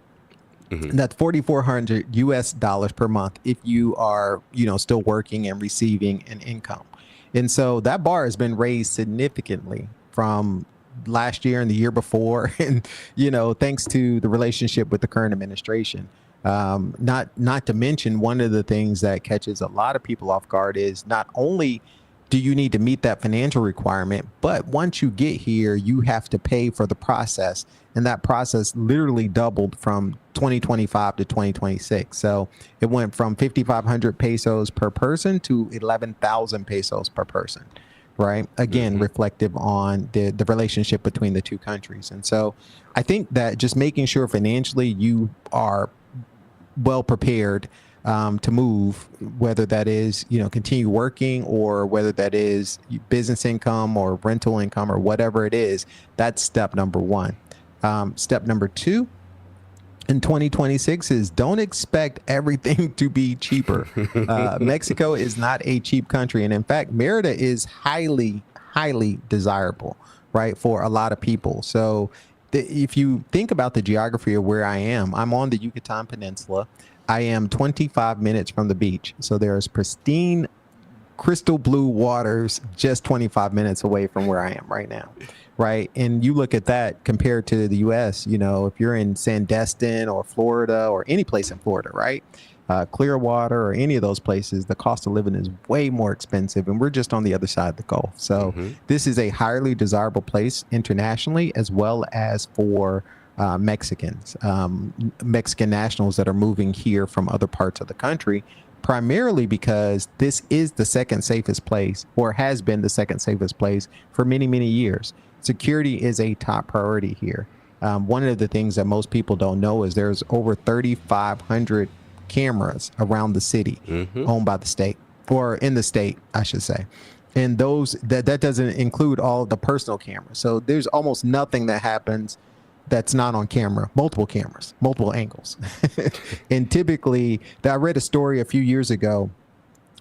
That's $4,400 US dollars per month if you are, still working and receiving an income. And so that bar has been raised significantly from last year and the year before, and thanks to the relationship with the current administration. Not to mention, one of the things that catches a lot of people off guard is not only do you need to meet that financial requirement, but once you get here, you have to pay for the process. And that process literally doubled from 2025 to 2026. So it went from 5,500 pesos per person to 11,000 pesos per person. Right. Again, reflective on the relationship between the two countries. And so I think that just making sure financially you are well prepared to move, whether that is, continue working or whether that is business income or rental income or whatever it is, that's step number 1. Step number 2 in 2026 is don't expect everything to be cheaper. Mexico is not a cheap country. And in fact, Mérida is highly, highly desirable, right, for a lot of people. So if you think about the geography of where I am, I'm on the Yucatan Peninsula. I am 25 minutes from the beach. So there's pristine, crystal blue waters just 25 minutes away from where I am right now. Right. And you look at that compared to the U.S., if you're in Sandestin or Florida or any place in Florida, right, Clearwater or any of those places, the cost of living is way more expensive. And we're just on the other side of the Gulf. So this is a highly desirable place internationally, as well as for Mexicans, Mexican nationals that are moving here from other parts of the country, primarily because this is the second safest place, or has been the second safest place for many, many years. Security is a top priority here. One of the things that most people don't know is there's over 3,500 cameras around the city owned by the state, or in the state, I should say. And those that doesn't include all of the personal cameras. So there's almost nothing that happens that's not on camera, multiple cameras, multiple angles. And typically, I read a story a few years ago.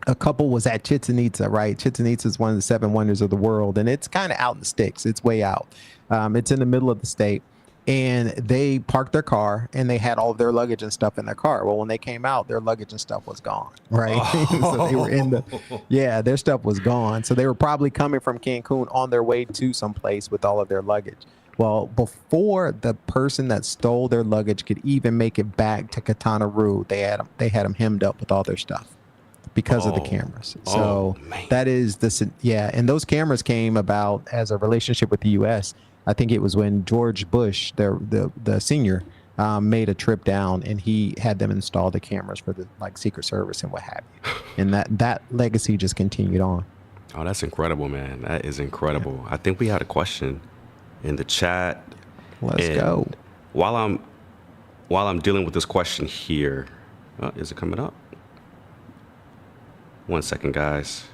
A couple was at Chichen Itza, right? Chichen Itza is one of the 7 wonders of the world, and it's kind of out in the sticks. It's way out. It's in the middle of the state. And they parked their car, and they had all of their luggage and stuff in their car. Well, when they came out, their luggage and stuff was gone, right? So they were their stuff was gone. So they were probably coming from Cancun on their way to someplace with all of their luggage. Well, before the person that stole their luggage could even make it back to Quintana Roo, they had them hemmed up with all their stuff because of the cameras. So that is and those cameras came about as a relationship with the U.S. I think it was when George Bush, the senior, made a trip down, and he had them install the cameras for the Secret Service and what have you. And that legacy just continued on. Oh, that's incredible, man. That is incredible. Yeah. I think we had a question in the chat. Let's go. While I'm dealing with this question here, is it coming up? 1 second, guys.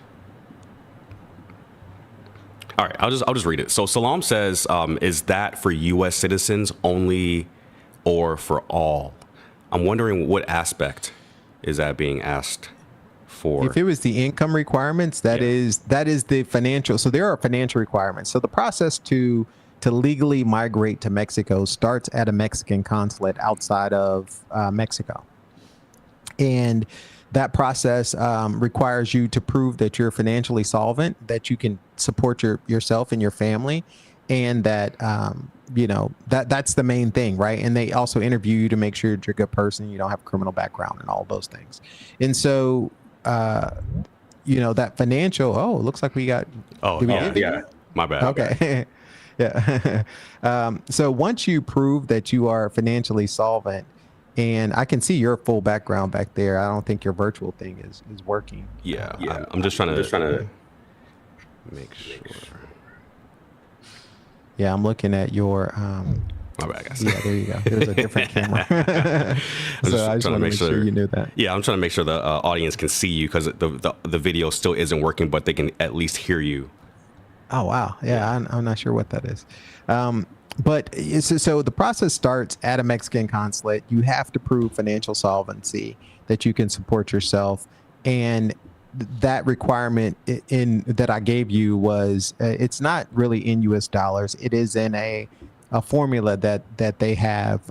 All right, I'll just read it. So Salam says, is that for U.S. citizens only or for all? I'm wondering what aspect is that being asked for? If it was the income requirements, that is the financial. So there are financial requirements. So the process to legally migrate to Mexico starts at a Mexican consulate outside of Mexico. And that process requires you to prove that you're financially solvent, that you can support yourself and your family, and that that's the main thing, right? And they also interview you to make sure you're a good person, you don't have a criminal background, and all those things. And so, that financial. Oh, it looks like we got. Oh, yeah. My bad. Okay. Yeah. So once you prove that you are financially solvent, and I can see your full background back there. I don't think your virtual thing is working. Yeah. I'm just trying to make sure. Yeah, I'm looking at your. My bad, guys. Yeah, there you go. There's a different camera. So I just want to make sure you knew that. Yeah, I'm trying to make sure the audience can see you, because the video still isn't working, but they can at least hear you. Oh, wow. Yeah, I'm not sure what that is. But so the process starts at a Mexican consulate. You have to prove financial solvency, that you can support yourself. And that requirement that I gave you was, it's not really in US dollars. It is in a formula that they have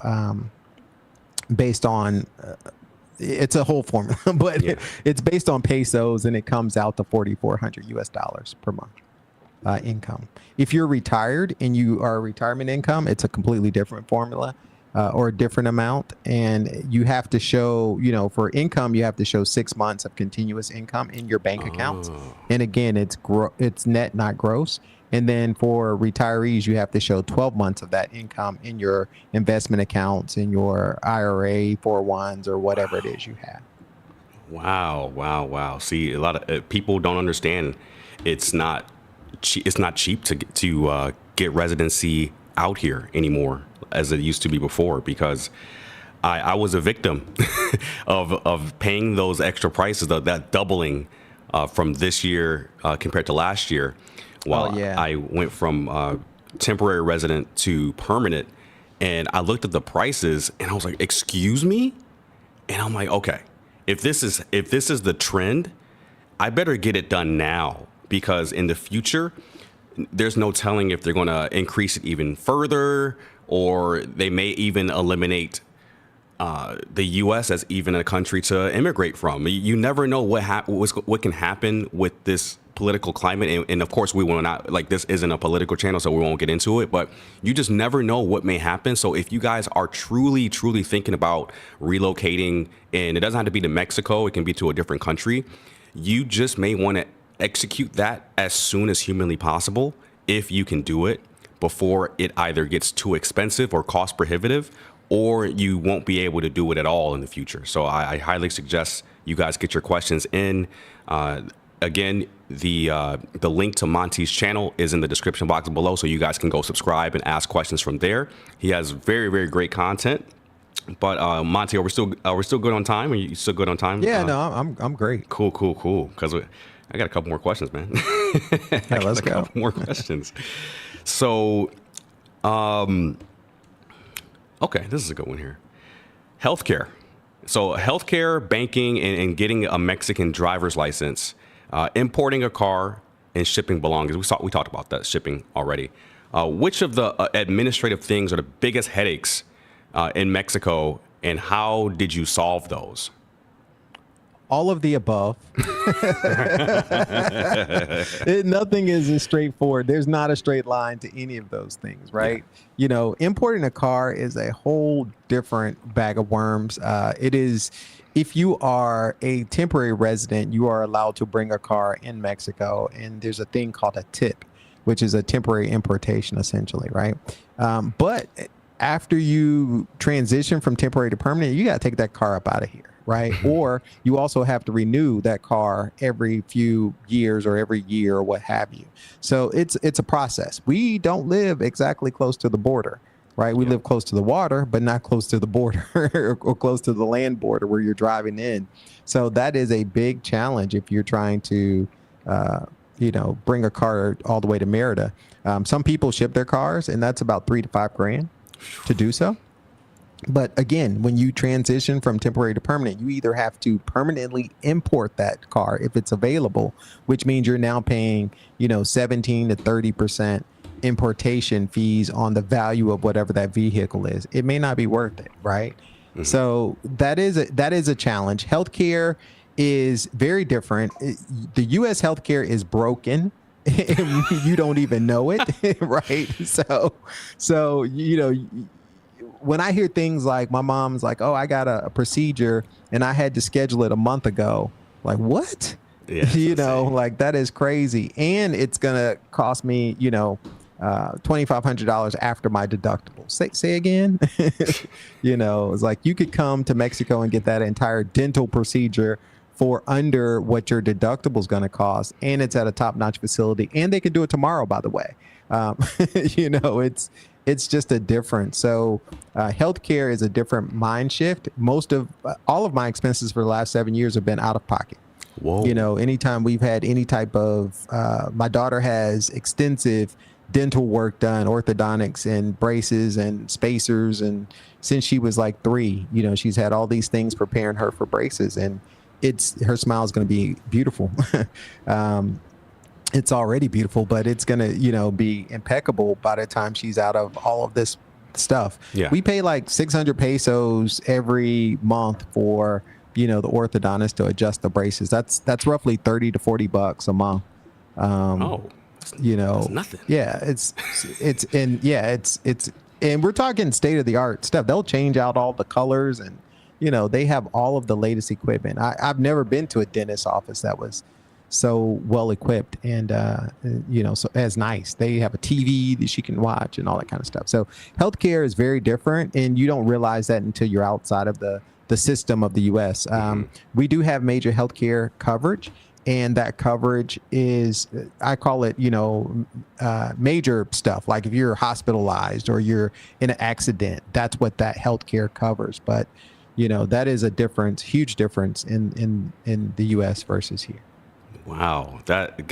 based on, it's a whole formula, but it's based on pesos, and it comes out to 4,400 US dollars per month. Income. If you're retired and you are retirement income, it's a completely different formula or a different amount. And you have to show, for income, you have to show 6 months of continuous income in your bank accounts. And again, it's net, not gross. And then for retirees, you have to show 12 months of that income in your investment accounts, in your IRA, 401s, or whatever it is you have. Wow. See, a lot of people don't understand. It's not cheap to get residency out here anymore as it used to be before, because I was a victim of paying those extra prices, that doubling from this year compared to last year. While I went from temporary resident to permanent, and I looked at the prices and I was like, excuse me? And I'm like, okay, if this is the trend, I better get it done now, because in the future, there's no telling if they're going to increase it even further, or they may even eliminate the U.S. as even a country to immigrate from. You never know what can happen with this political climate. And of course, we will not, this isn't a political channel, so we won't get into it, but you just never know what may happen. So if you guys are truly thinking about relocating, and it doesn't have to be to Mexico, it can be to a different country, you just may want to execute that as soon as humanly possible, if you can do it before it either gets too expensive or cost prohibitive, or you won't be able to do it at all in the future. So I highly suggest you guys get your questions in. Again, the link to Monty's channel is in the description box below, so you guys can go subscribe and ask questions from there. He has very, very great content. But Monty, are we still good on time? Are you still good on time? Yeah, no, I'm great. Cool. Because I got a couple more questions, man. Yeah, let's go. Couple more questions. So, okay, this is a good one here. Healthcare. So healthcare, banking, and getting a Mexican driver's license, importing a car, and shipping belongings. We talked about that, shipping already. Which of the administrative things are the biggest headaches in Mexico, and how did you solve those? All of the above. Nothing is as straightforward. There's not a straight line to any of those things, right? Yeah. Importing a car is a whole different bag of worms. It is, if you are a temporary resident, you are allowed to bring a car in Mexico, and there's a thing called a tip, which is a temporary importation, essentially, right? But after you transition from temporary to permanent, you got to take that car up out of here. Right. Or you also have to renew that car every few years or every year or what have you. So it's a process. We don't live exactly close to the border. Right. We live close to the water, but not close to the border or close to the land border where you're driving in. So that is a big challenge if you're trying to, bring a car all the way to Merida. Some people ship their cars, and that's about $3,000 to $5,000 to do so. But again, when you transition from temporary to permanent, you either have to permanently import that car if it's available, which means you're now paying, 17 to 30% importation fees on the value of whatever that vehicle is. It may not be worth it, right? So that is a challenge. Healthcare is very different. The U.S. healthcare is broken. And you don't even know it, right? So when I hear things like my mom's like, "Oh, I got a procedure and I had to schedule it a month ago," like what? Yeah, Like that is crazy, and it's gonna cost me, $2,500 after my deductible. Say again. It's like you could come to Mexico and get that entire dental procedure for under what your deductible is going to cost, and it's at a top-notch facility, and they can do it tomorrow, by the way. It's just a difference. So healthcare is a different mind shift. All of my expenses for the last 7 years have been out of pocket. Whoa. Anytime we've had any type of, my daughter has extensive dental work done, orthodontics and braces and spacers. And since she was like 3, she's had all these things preparing her for braces, and her smile is going to be beautiful. It's already beautiful, but it's going to, be impeccable by the time she's out of all of this stuff. Yeah. We pay like 600 pesos every month for, the orthodontist to adjust the braces. That's roughly 30 to 40 bucks a month. That's nothing. Yeah, it's and we're talking state of the art stuff. They'll change out all the colors, and they have all of the latest equipment. I've never been to a dentist office that was so well equipped and so as nice. They have a TV that she can watch and all that kind of stuff. So healthcare is very different, and you don't realize that until you're outside of the system of the U.S. We do have major healthcare coverage, and that coverage is, I call it, major stuff. Like if you're hospitalized or you're in an accident, that's what that healthcare covers. But that is a difference, huge difference in the U.S. versus here. Wow, that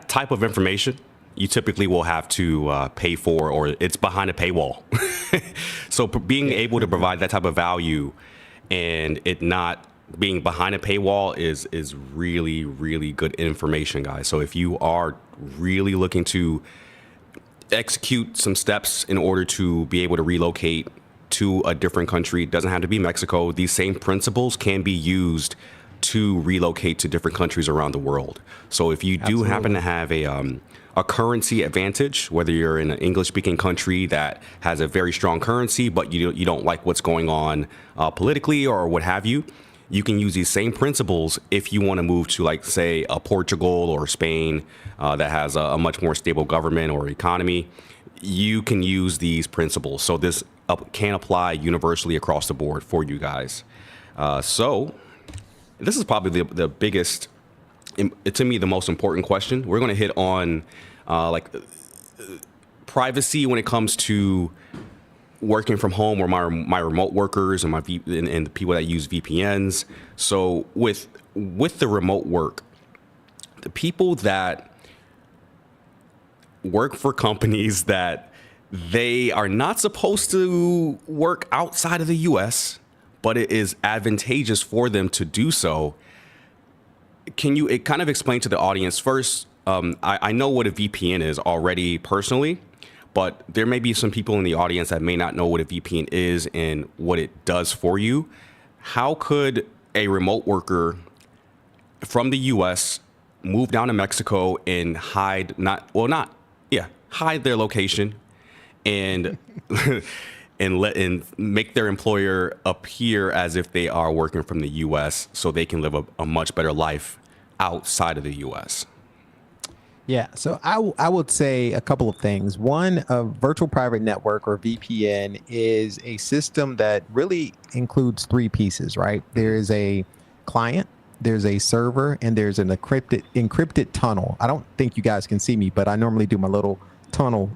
type of information you typically will have to pay for, or it's behind a paywall. So being able to provide that type of value and it not being behind a paywall is really, really good information, guys. So if you are really looking to execute some steps in order to be able to relocate to a different country, it doesn't have to be Mexico. These same principles can be used to relocate to different countries around the world. So if you do happen to have a currency advantage, whether you're in an English-speaking country that has a very strong currency, but you don't like what's going on politically or what have you, you can use these same principles if you want to move to, like, say, a Portugal or Spain that has a much more stable government or economy. You can use these principles. So this can apply universally across the board for you guys. So this is probably the biggest, to me, the most important question. We're going to hit on privacy when it comes to working from home, or my remote workers and and the people that use VPNs. So with the remote work, the people that work for companies that they are not supposed to work outside of the US, but it is advantageous for them to do so. Can you kind of explain to the audience first? I know what a VPN is already personally, but there may be some people in the audience that may not know what a VPN is and what it does for you. How could a remote worker from the US move down to Mexico and hide their location and and make their employer appear as if they are working from the US so they can live a much better life outside of the US? Yeah, so I would say a couple of things. One, a virtual private network, or VPN, is a system that really includes 3 pieces, right? There is a client, there's a server, and there's an encrypted tunnel. I don't think you guys can see me, but I normally do my little tunnel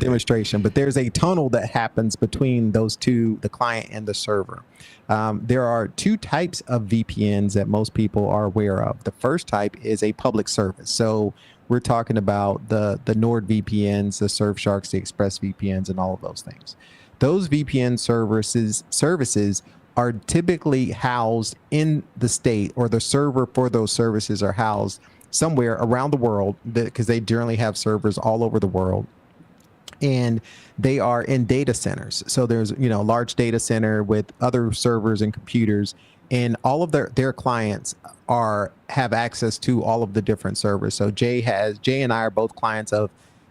demonstration. But there's a tunnel that happens between those two, the client and the server. There are 2 types of VPNs that most people are aware of. The first type is a public service. So we're talking about the NordVPNs, the Surfsharks, the ExpressVPNs, and all of those things. Those VPN services are typically housed in the state, or the server for those services are housed somewhere around the world, because they generally have servers all over the world, and they are in data centers. So there's, a large data center with other servers and computers, and all of their clients have access to all of the different servers. So Jay and I are both clients of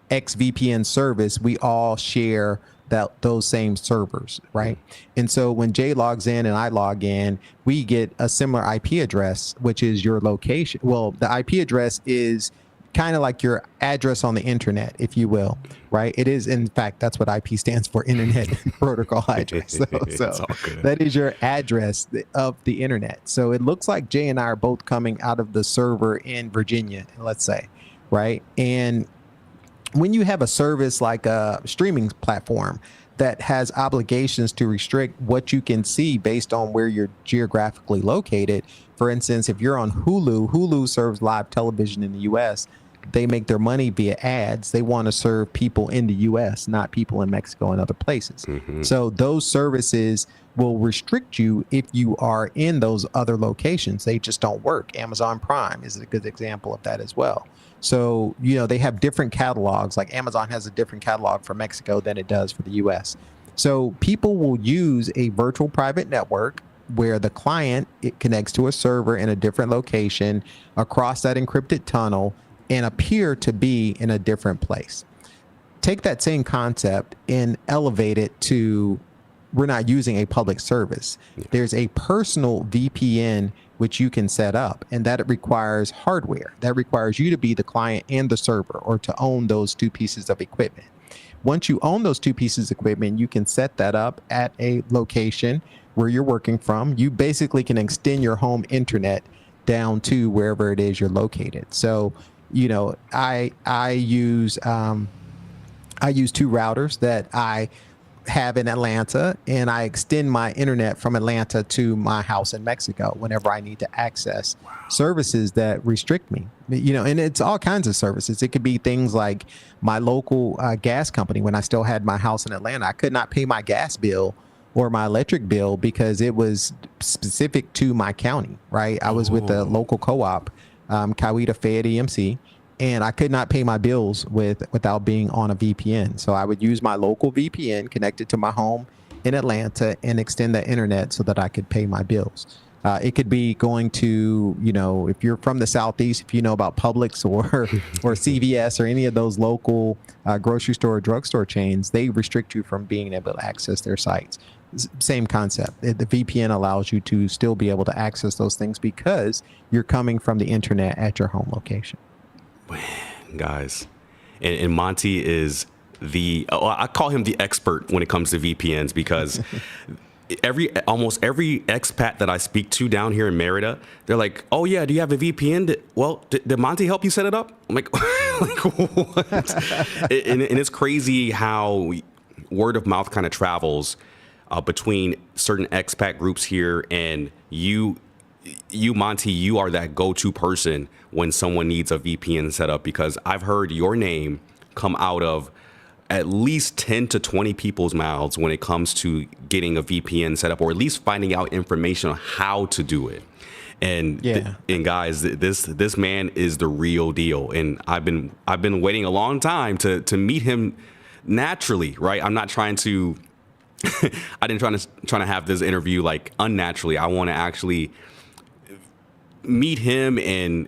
XVPN service. We all share those same servers, right? And so when Jay logs in and I log in, we get a similar IP address, which is your location. Well, the IP address is kind of like your address on the internet, if you will, right? It is, in fact, that's what IP stands for, Internet Protocol Address. So that is your address of the internet. So it looks like Jay and I are both coming out of the server in Virginia, let's say, right? And when you have a service like a streaming platform that has obligations to restrict what you can see based on where you're geographically located. For instance, if you're on Hulu serves live television in the US. They make their money via ads. They want to serve people in the US, not people in Mexico and other places. So those services will restrict you if you are in those other locations. They just don't work. Amazon Prime is a good example of that as well. So, they have different catalogs. Like Amazon has a different catalog for Mexico than it does for the US. So people will use a virtual private network where the client, it connects to a server in a different location across that encrypted tunnel and appear to be in a different place. Take that same concept and elevate it to, we're not using a public service. There's a personal VPN which you can set up, and that requires hardware. That requires you to be the client and the server, or to own those two pieces of equipment. Once you own those two pieces of equipment, you can set that up at a location where you're working from. You basically can extend your home internet down to wherever it is you're located. So, I use two routers that I have in Atlanta, and I extend my internet from Atlanta to my house in Mexico whenever I need to access services that restrict me. And it's all kinds of services. It could be things like my local gas company. When I still had my house in Atlanta, I could not pay my gas bill or my electric bill because it was specific to my county, right? I was with the local co-op, Coweta Fayette EMC, and I could not pay my bills without being on a VPN. So I would use my local VPN connected to my home in Atlanta and extend the internet so that I could pay my bills. It could be going to, if you're from the Southeast, if you know about Publix or CVS or any of those local grocery store or drugstore chains, they restrict you from being able to access their sites. Same concept. The VPN allows you to still be able to access those things because you're coming from the internet at your home location. Man, guys, and Monty is I call him the expert when it comes to VPNs, because almost every expat that I speak to down here in Merida, they're like, "Oh yeah, do you have a VPN? Did Monty help you set it up?" I'm like, like what? and it's crazy how word of mouth kind of travels between certain expat groups here, and you, Monty, you are that go-to person when someone needs a VPN set up, because I've heard your name come out of at least 10 to 20 people's mouths when it comes to getting a VPN set up, or at least finding out information on how to do it. And and guys, this man is the real deal. And I've been waiting a long time to meet him naturally, right? I'm not trying to I didn't trying to have this interview like unnaturally. I want to actually meet him, and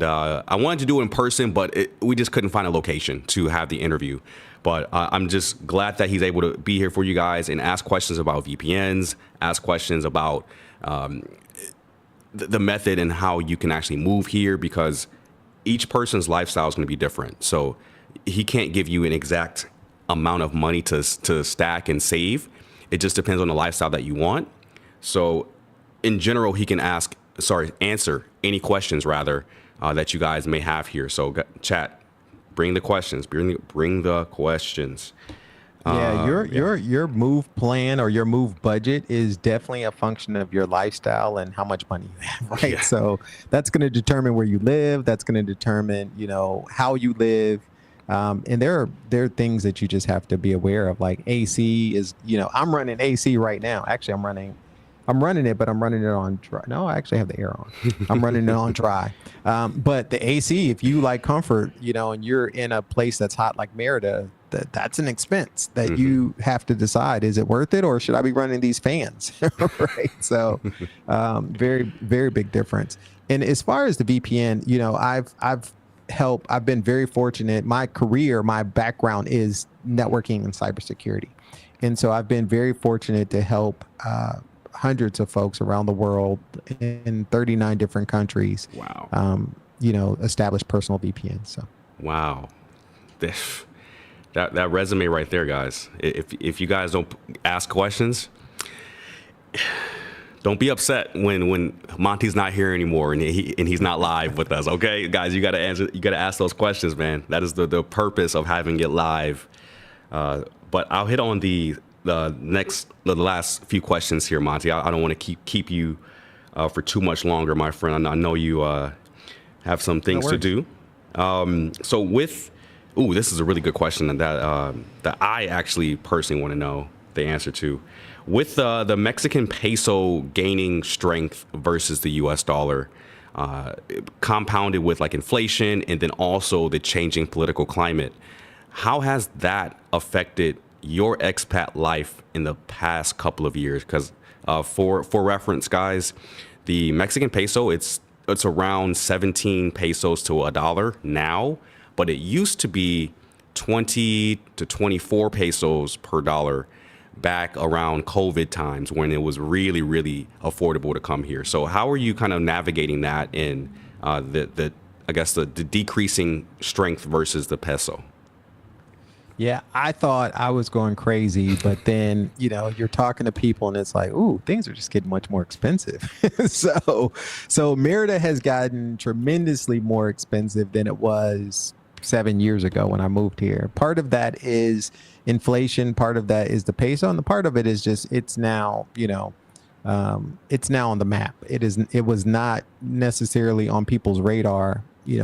I wanted to do it in person, but we just couldn't find a location to have the interview. But I'm just glad that he's able to be here for you guys and ask questions about VPNs, ask questions about the method and how you can actually move here, because each person's lifestyle is going to be different. So he can't give you an exact amount of money to stack and save. It just depends on the lifestyle that you want. So in general, he can answer any questions rather that you guys may have here. So chat, bring the questions, bring the questions. Yeah, your move plan or your move budget is definitely a function of your lifestyle and how much money you have, right? Yeah. So that's going to determine where you live. That's going to determine, how you live. And there are things that you just have to be aware of. Like AC is, I'm running AC right now. Actually, I'm running it, but I'm running it on dry. No, I actually have the air on. I'm running it on dry. But the AC, if you like comfort, and you're in a place that's hot like Merida, that's an expense that you have to decide. Is it worth it, or should I be running these fans? Right. So very, very big difference. And as far as the VPN, I've been very fortunate. My career, my background is networking and cybersecurity. And so I've been very fortunate to help hundreds of folks around the world in 39 different countries. Wow. Establish personal VPNs. So. Wow. That resume right there, guys. If you guys don't ask questions, don't be upset when Monty's not here anymore and he's not live with us. Okay, guys, you got to ask those questions, man. That is the purpose of having it live. But I'll hit on the last few questions here, Monty. I don't want to keep you for too much longer, my friend. I know you have some things to do. So this is a really good question that I actually personally want to know the answer to. With the Mexican peso gaining strength versus the U.S. dollar, compounded with like inflation and then also the changing political climate, how has that affected your expat life in the past couple of years? Because for reference, guys, the Mexican peso, it's around 17 pesos to a dollar now, but it used to be 20 to 24 pesos per dollar back around COVID times when it was really, really affordable to come here. So how are you kind of navigating that in the decreasing strength versus the peso? Yeah, I thought I was going crazy, but then, you're talking to people and it's like, ooh, things are just getting much more expensive. So Merida has gotten tremendously more expensive than it was 7 years ago when I moved here. Part of that is inflation. Part of that is the peso. And the part of it is just, it's now, it's now on the map. It was not necessarily on people's radar,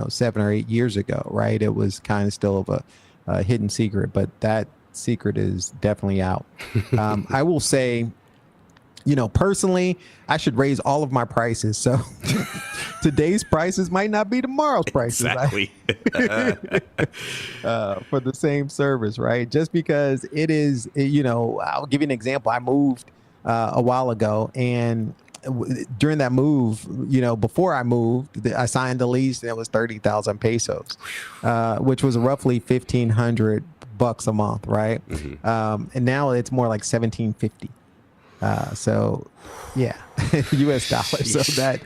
7 or 8 years ago, right? It was kind of still of a hidden secret, but that secret is definitely out. I will say, personally, I should raise all of my prices. So today's prices might not be tomorrow's prices. Exactly. For the same service, right? Just because it is, I'll give you an example. I moved a while ago, and during that move, before I moved, I signed the lease and it was 30,000 pesos, which was roughly $1,500 a month, right? Mm-hmm. And now it's more like 1,750. So yeah, US dollars. So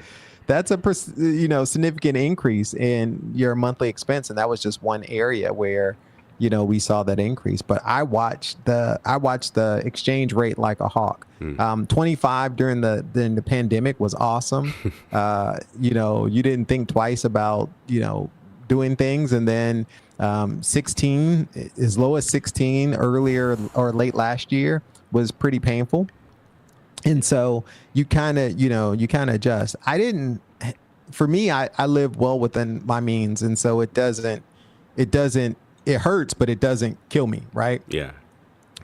that's a significant increase in your monthly expense, and that was just one area where we saw that increase. But I watched the exchange rate like a hawk. 25 during the pandemic was awesome. You didn't think twice about doing things, and then 16, as low as 16 earlier or late last year was pretty painful. And so you kind of adjust. For me, I live well within my means. And so it hurts, but it doesn't kill me. Right. Yeah.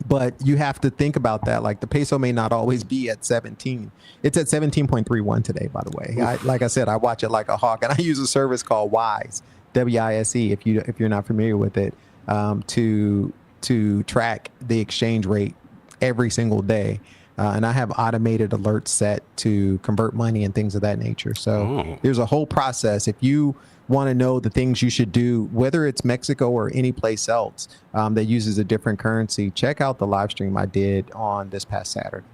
But you have to think about that. Like the peso may not always be at 17. It's at 17.31 today, by the way. Like I said, I watch it like a hawk, and I use a service called WISE, WISE, if you're not familiar with it, to track the exchange rate every single day. And I have automated alerts set to convert money and things of that nature. So there's a whole process. If you want to know the things you should do, whether it's Mexico or any place else that uses a different currency, check out the live stream I did on this past Saturday.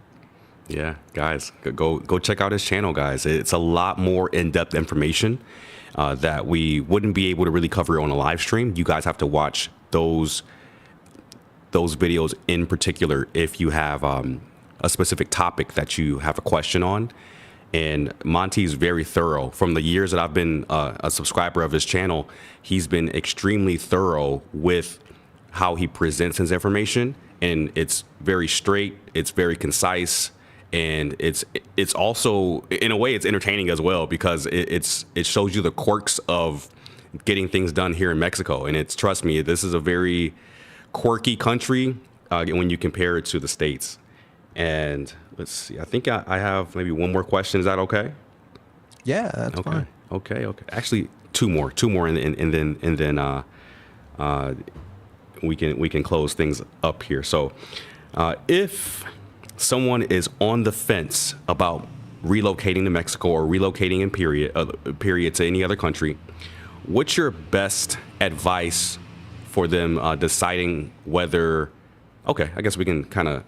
Yeah, guys, go check out his channel, guys. It's a lot more in-depth information that we wouldn't be able to really cover on a live stream. You guys have to watch those videos in particular if you have a specific topic that you have a question on. And Monty's very thorough. From the years that I've been a subscriber of his channel, he's been extremely thorough with how he presents his information and it's very straight, it's very concise, and it's also, in a way, it's entertaining as well, because it shows you the quirks of getting things done here in Mexico. And it's, trust me, this is a very quirky country when you compare it to the States. And let's see, I think I have maybe one more question. Is that okay? Yeah, that's Okay. fine. Okay. Actually, two more, and then we can close things up here. So, if someone is on the fence about relocating to Mexico or relocating in period to any other country, what's your best advice for them deciding whether? Okay, I guess we can kind of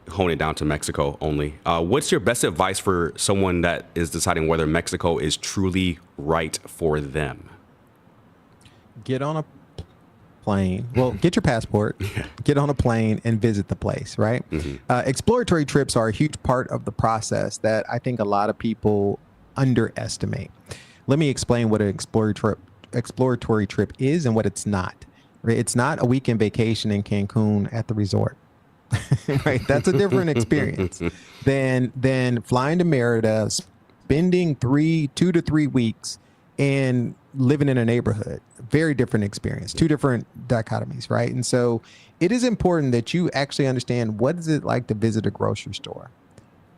hone it down to Mexico only. What's your best advice for someone that is deciding whether Mexico is truly right for them? Get on a plane. Well, get your passport, get on a plane, and visit the place, right? Exploratory trips are a huge part of the process that I think a lot of people underestimate. Let me explain what an exploratory trip is and what it's not. Right? It's not a weekend vacation in Cancun at the resort. Right? That's a different experience than flying to Merida, spending 2 to 3 weeks and living in a neighborhood. Very different experience, two different dichotomies, right? And so it is important that you actually understand, what is it like to visit a grocery store?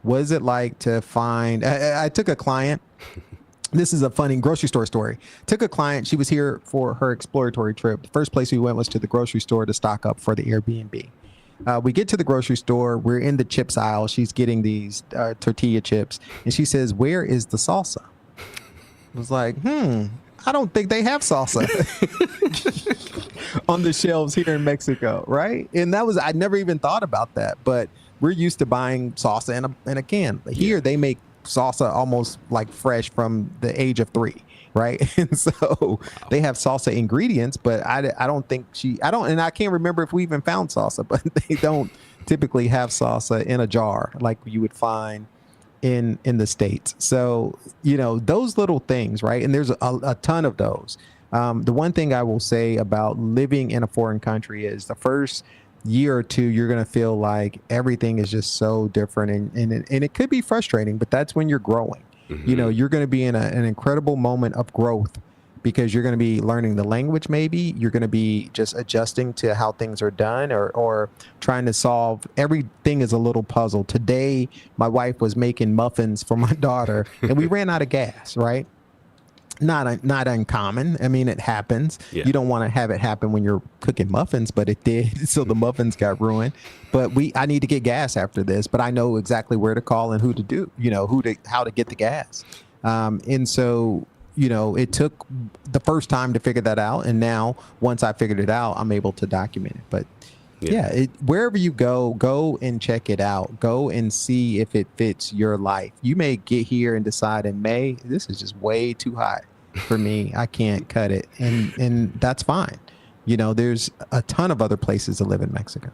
What is it like to find, I took a client, this is a funny grocery store story. Took a client, she was here for her exploratory trip. The first place we went was to the grocery store to stock up for the Airbnb. We get to the grocery store, we're in the chips aisle. She's getting these tortilla chips, and she says, "Where is the salsa?" I was like, I don't think they have salsa on the shelves here in Mexico, right? And I'd never even thought about that, but we're used to buying salsa in a can. Here, they make salsa almost like fresh from the age of 3, right? And so they have salsa ingredients, but I don't think and I can't remember if we even found salsa, but they don't typically have salsa in a jar like you would find in the States. So, those little things, right? And there's a ton of those. The one thing I will say about living in a foreign country is the first year or two, you're going to feel like everything is just so different, and it could be frustrating, but that's when you're growing. You're going to be in an incredible moment of growth, because you're going to be learning the language. Maybe you're going to be just adjusting to how things are done, or trying to solve. Everything is a little puzzle. Today, my wife was making muffins for my daughter, and we ran out of gas, right? Not uncommon. I mean, it happens. Yeah. You don't want to have it happen when you're cooking muffins, but it did. So the muffins got ruined. But I need to get gas after this, but I know exactly where to call and who to do, how to get the gas. And so, it took the first time to figure that out. And now, once I figured it out, I'm able to document it. But wherever you go and check it out. Go and see if it fits your life. You may get here and decide in May, this is just way too hot for me. I can't cut it. And that's fine. There's a ton of other places to live in Mexico.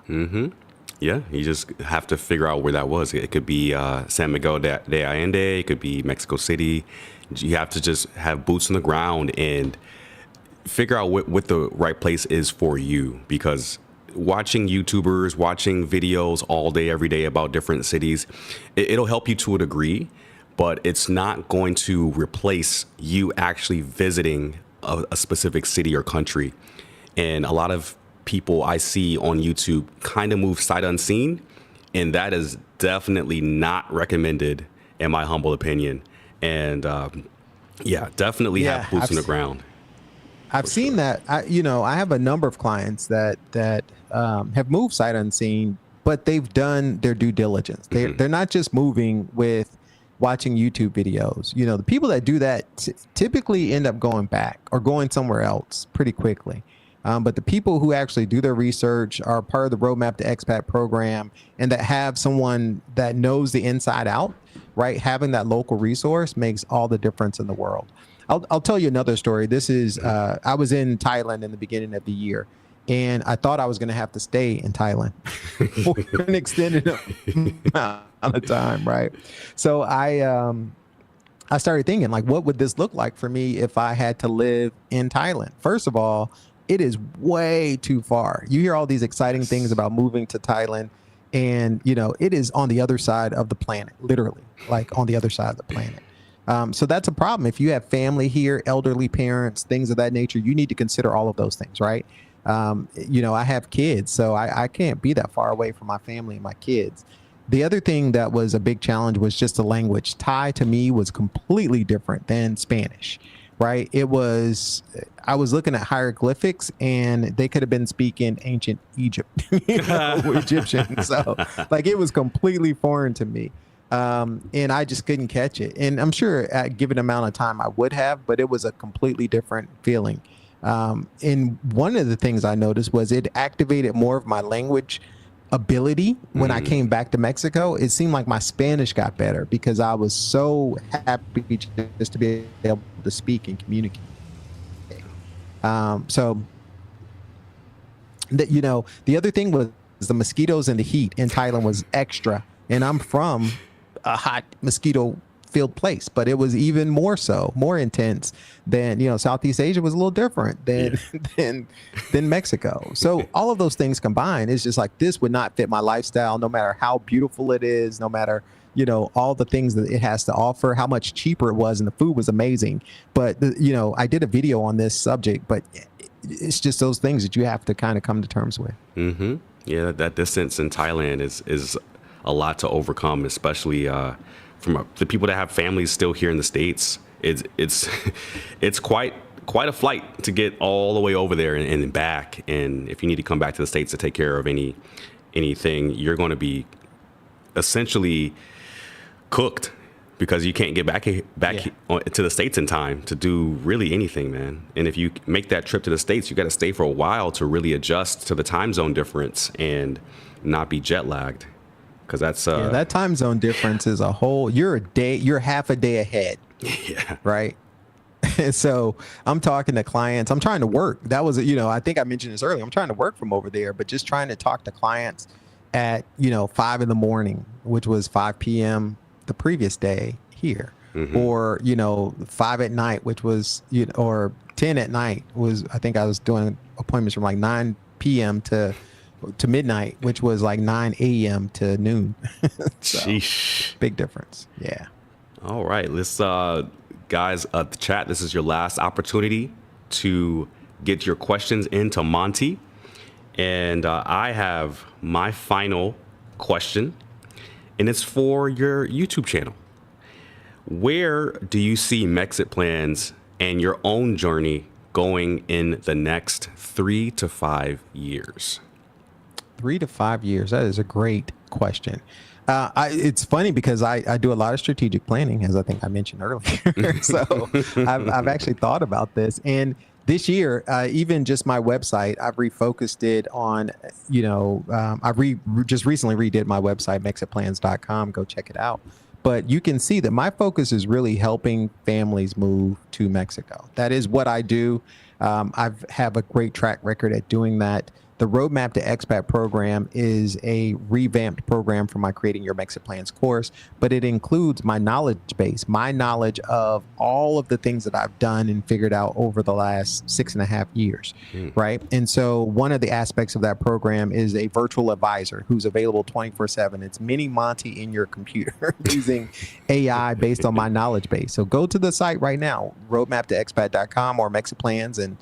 Yeah, you just have to figure out where that was. It could be San Miguel de Allende. It could be Mexico City. You have to just have boots on the ground and figure out what the right place is for you, because watching YouTubers, watching videos all day, every day about different cities, it'll help you to a degree, but it's not going to replace you actually visiting a specific city or country. And a lot of people I see on YouTube kind of move sight unseen, and that is definitely not recommended, in my humble opinion. And definitely have boots on the ground. I've seen that. I have a number of clients that have moved sight unseen, but they've done their due diligence. They're not just moving with watching YouTube videos. The people that do that typically end up going back or going somewhere else pretty quickly. But the people who actually do their research, are part of the Roadmap to Expat program, and that have someone that knows the inside out, right? Having that local resource makes all the difference in the world. I'll tell you another story. This is, I was in Thailand in the beginning of the year, and I thought I was going to have to stay in Thailand for an extended amount of time, right? So I started thinking, like, what would this look like for me if I had to live in Thailand? First of all, it is way too far. You hear all these exciting things about moving to Thailand, and it is on the other side of the planet, literally, like on the other side of the planet. So that's a problem. If you have family here, elderly parents, things of that nature, you need to consider all of those things, right? I have kids, so I can't be that far away from my family and my kids. The other thing that was a big challenge was just the language. Thai to me was completely different than Spanish, right? I was looking at hieroglyphics and they could have been speaking ancient Egypt, Egyptian. So like it was completely foreign to me. And I just couldn't catch it. And I'm sure at given amount of time I would have, but it was a completely different feeling. And one of the things I noticed was it activated more of my language ability when I came back to Mexico. It seemed like my Spanish got better because I was so happy just to be able to speak and communicate. So that, the other thing was the mosquitoes and the heat in Thailand was extra. And I'm from a hot mosquito filled place, but it was even more intense than, Southeast Asia was a little different than Mexico. So all of those things combined is just like, this would not fit my lifestyle, no matter how beautiful it is, no matter, all the things that it has to offer, how much cheaper it was. And the food was amazing. But, I did a video on this subject, but it's just those things that you have to kind of come to terms with. Mm-hmm. Yeah, that distance in Thailand is a lot to overcome, especially from the people that have families still here in the States. It's quite a flight to get all the way over there and back. And if you need to come back to the States to take care of anything, you're going to be essentially cooked because you can't get back to the States in time to do really anything, man. And if you make that trip to the States, you got to stay for a while to really adjust to the time zone difference and not be jet lagged. Because that's that time zone difference is a whole. You're half a day ahead. Yeah. Right. And so I'm talking to clients. I'm trying to work. That was, I think I mentioned this earlier. I'm trying to work from over there, but just trying to talk to clients at 5 a.m, which was 5 p.m. the previous day here, or 5 p.m, which was or 10 p.m. was. I think I was doing appointments from like 9 p.m. to midnight, which was like 9 a.m. to noon. So, sheesh. Big difference. Yeah. All right. Let's, guys, the chat, this is your last opportunity to get your questions into Monty. And I have my final question, and it's for your YouTube channel. Where do you see Mexit Plans and your own journey going in the next 3 to 5 years? 3 to 5 years. That is a great question. It's funny because I do a lot of strategic planning, as I think I mentioned earlier. So I've actually thought about this. And this year, even just my website, I've refocused it on, just recently redid my website, mexitplans.com. Go check it out. But you can see that my focus is really helping families move to Mexico. That is what I do. I have a great track record at doing that. The Roadmap to Expat program is a revamped program for my Creating Your Mexit Plans course, but it includes my knowledge base, my knowledge of all of the things that I've done and figured out over the last 6.5 years, right? And so one of the aspects of that program is a virtual advisor who's available 24/7. It's mini Monty in your computer using AI based on my knowledge base. So go to the site right now, roadmaptoexpat.com or Mexit Plans, and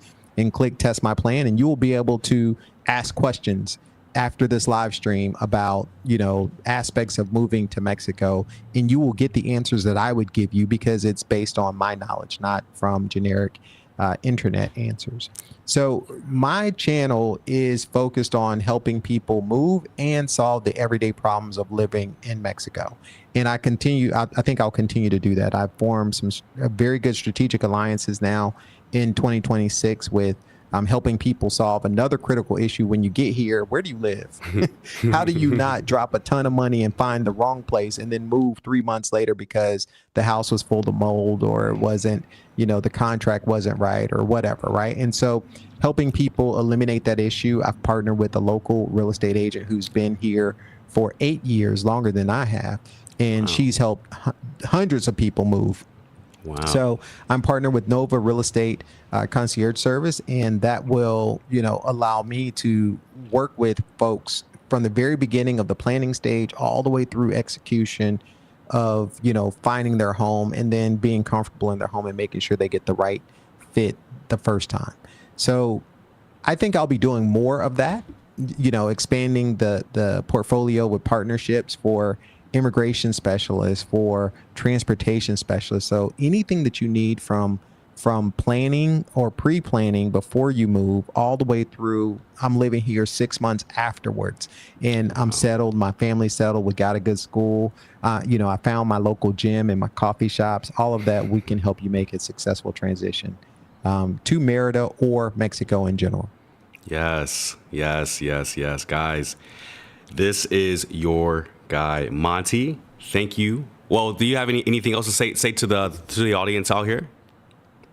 click Test My Plan, and you will be able to ask questions after this live stream about, aspects of moving to Mexico, and you will get the answers that I would give you because it's based on my knowledge, not from generic internet answers. So my channel is focused on helping people move and solve the everyday problems of living in Mexico. And I think I'll continue to do that. I've formed some very good strategic alliances now in 2026 with helping people solve another critical issue. When you get here, where do you live? How do you not drop a ton of money and find the wrong place and then move 3 months later because the house was full of mold or it wasn't, the contract wasn't right or whatever, right? And so helping people eliminate that issue, I've partnered with a local real estate agent who's been here for 8 years, longer than I have. And she's helped hundreds of people move Wow. So I'm partnered with Nova Real Estate Concierge Service, and that will, allow me to work with folks from the very beginning of the planning stage all the way through execution of, finding their home and then being comfortable in their home and making sure they get the right fit the first time. So I think I'll be doing more of that, expanding the portfolio with partnerships for immigration specialists, for transportation specialists. So anything that you need from planning or pre-planning before you move all the way through, I'm living here 6 months afterwards and I'm settled, my family's settled, we got a good school, I found my local gym and my coffee shops, all of that, we can help you make a successful transition to Merida or Mexico in general. Yes, yes, yes, yes. Guys, this is your guy, Monty. Thank you. Well, do you have anything else to say to the audience out here?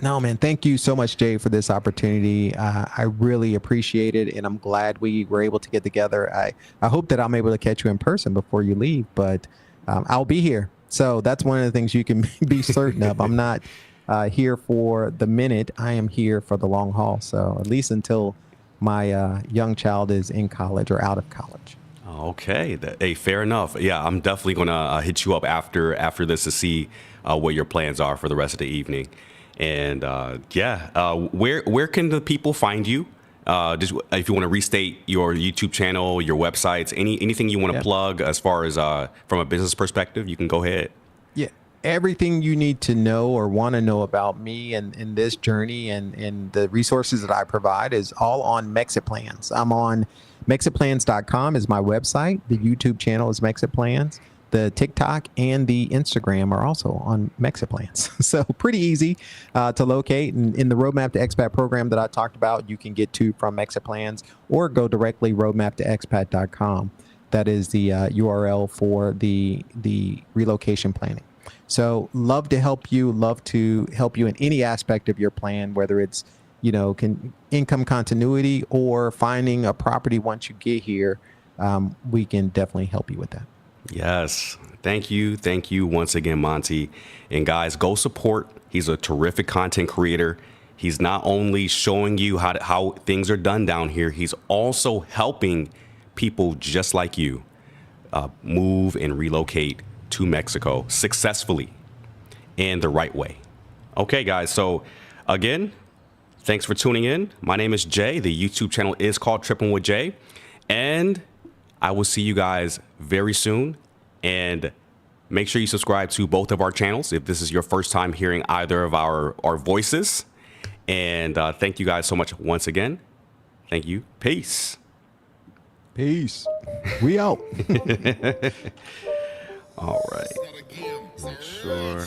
No, man. Thank you so much, Jay, for this opportunity. I really appreciate it, and I'm glad we were able to get together. I hope that I'm able to catch you in person before you leave, but I'll be here. So that's one of the things you can be certain of. I'm not here for the minute. I am here for the long haul. So at least until my young child is in college or out of college. Okay. Hey, fair enough. Yeah, I'm definitely going to hit you up after this to see what your plans are for the rest of the evening. And where can the people find you? Just if you want to restate your YouTube channel, your websites, anything you want to plug as far as from a business perspective, you can go ahead. Yeah. Everything you need to know or want to know about me and this journey and the resources that I provide is all on Mexiplans. I'm on Mexiplans.com is my website. The YouTube channel is Mexiplans. The TikTok and the Instagram are also on Mexiplans. So pretty easy to locate. And in the Roadmap to Expat program that I talked about, you can get to from Mexiplans or go directly roadmaptoexpat.com. That is the URL for the relocation planning. So love to help you in any aspect of your plan, whether it's, income continuity or finding a property once you get here. We can definitely help you with that. Yes. Thank you. Thank you once again, Monty. And guys, go support. He's a terrific content creator. He's not only showing you how things are done down here, he's also helping people just like you move and relocate to Mexico successfully and the right way. Okay, guys. So again, thanks for tuning in. My name is Jay. The YouTube channel is called Trippin with Jay. And I will see you guys very soon. And make sure you subscribe to both of our channels if this is your first time hearing either of our voices. And thank you guys so much once again. Thank you. Peace. Peace. We out. All right. Make sure.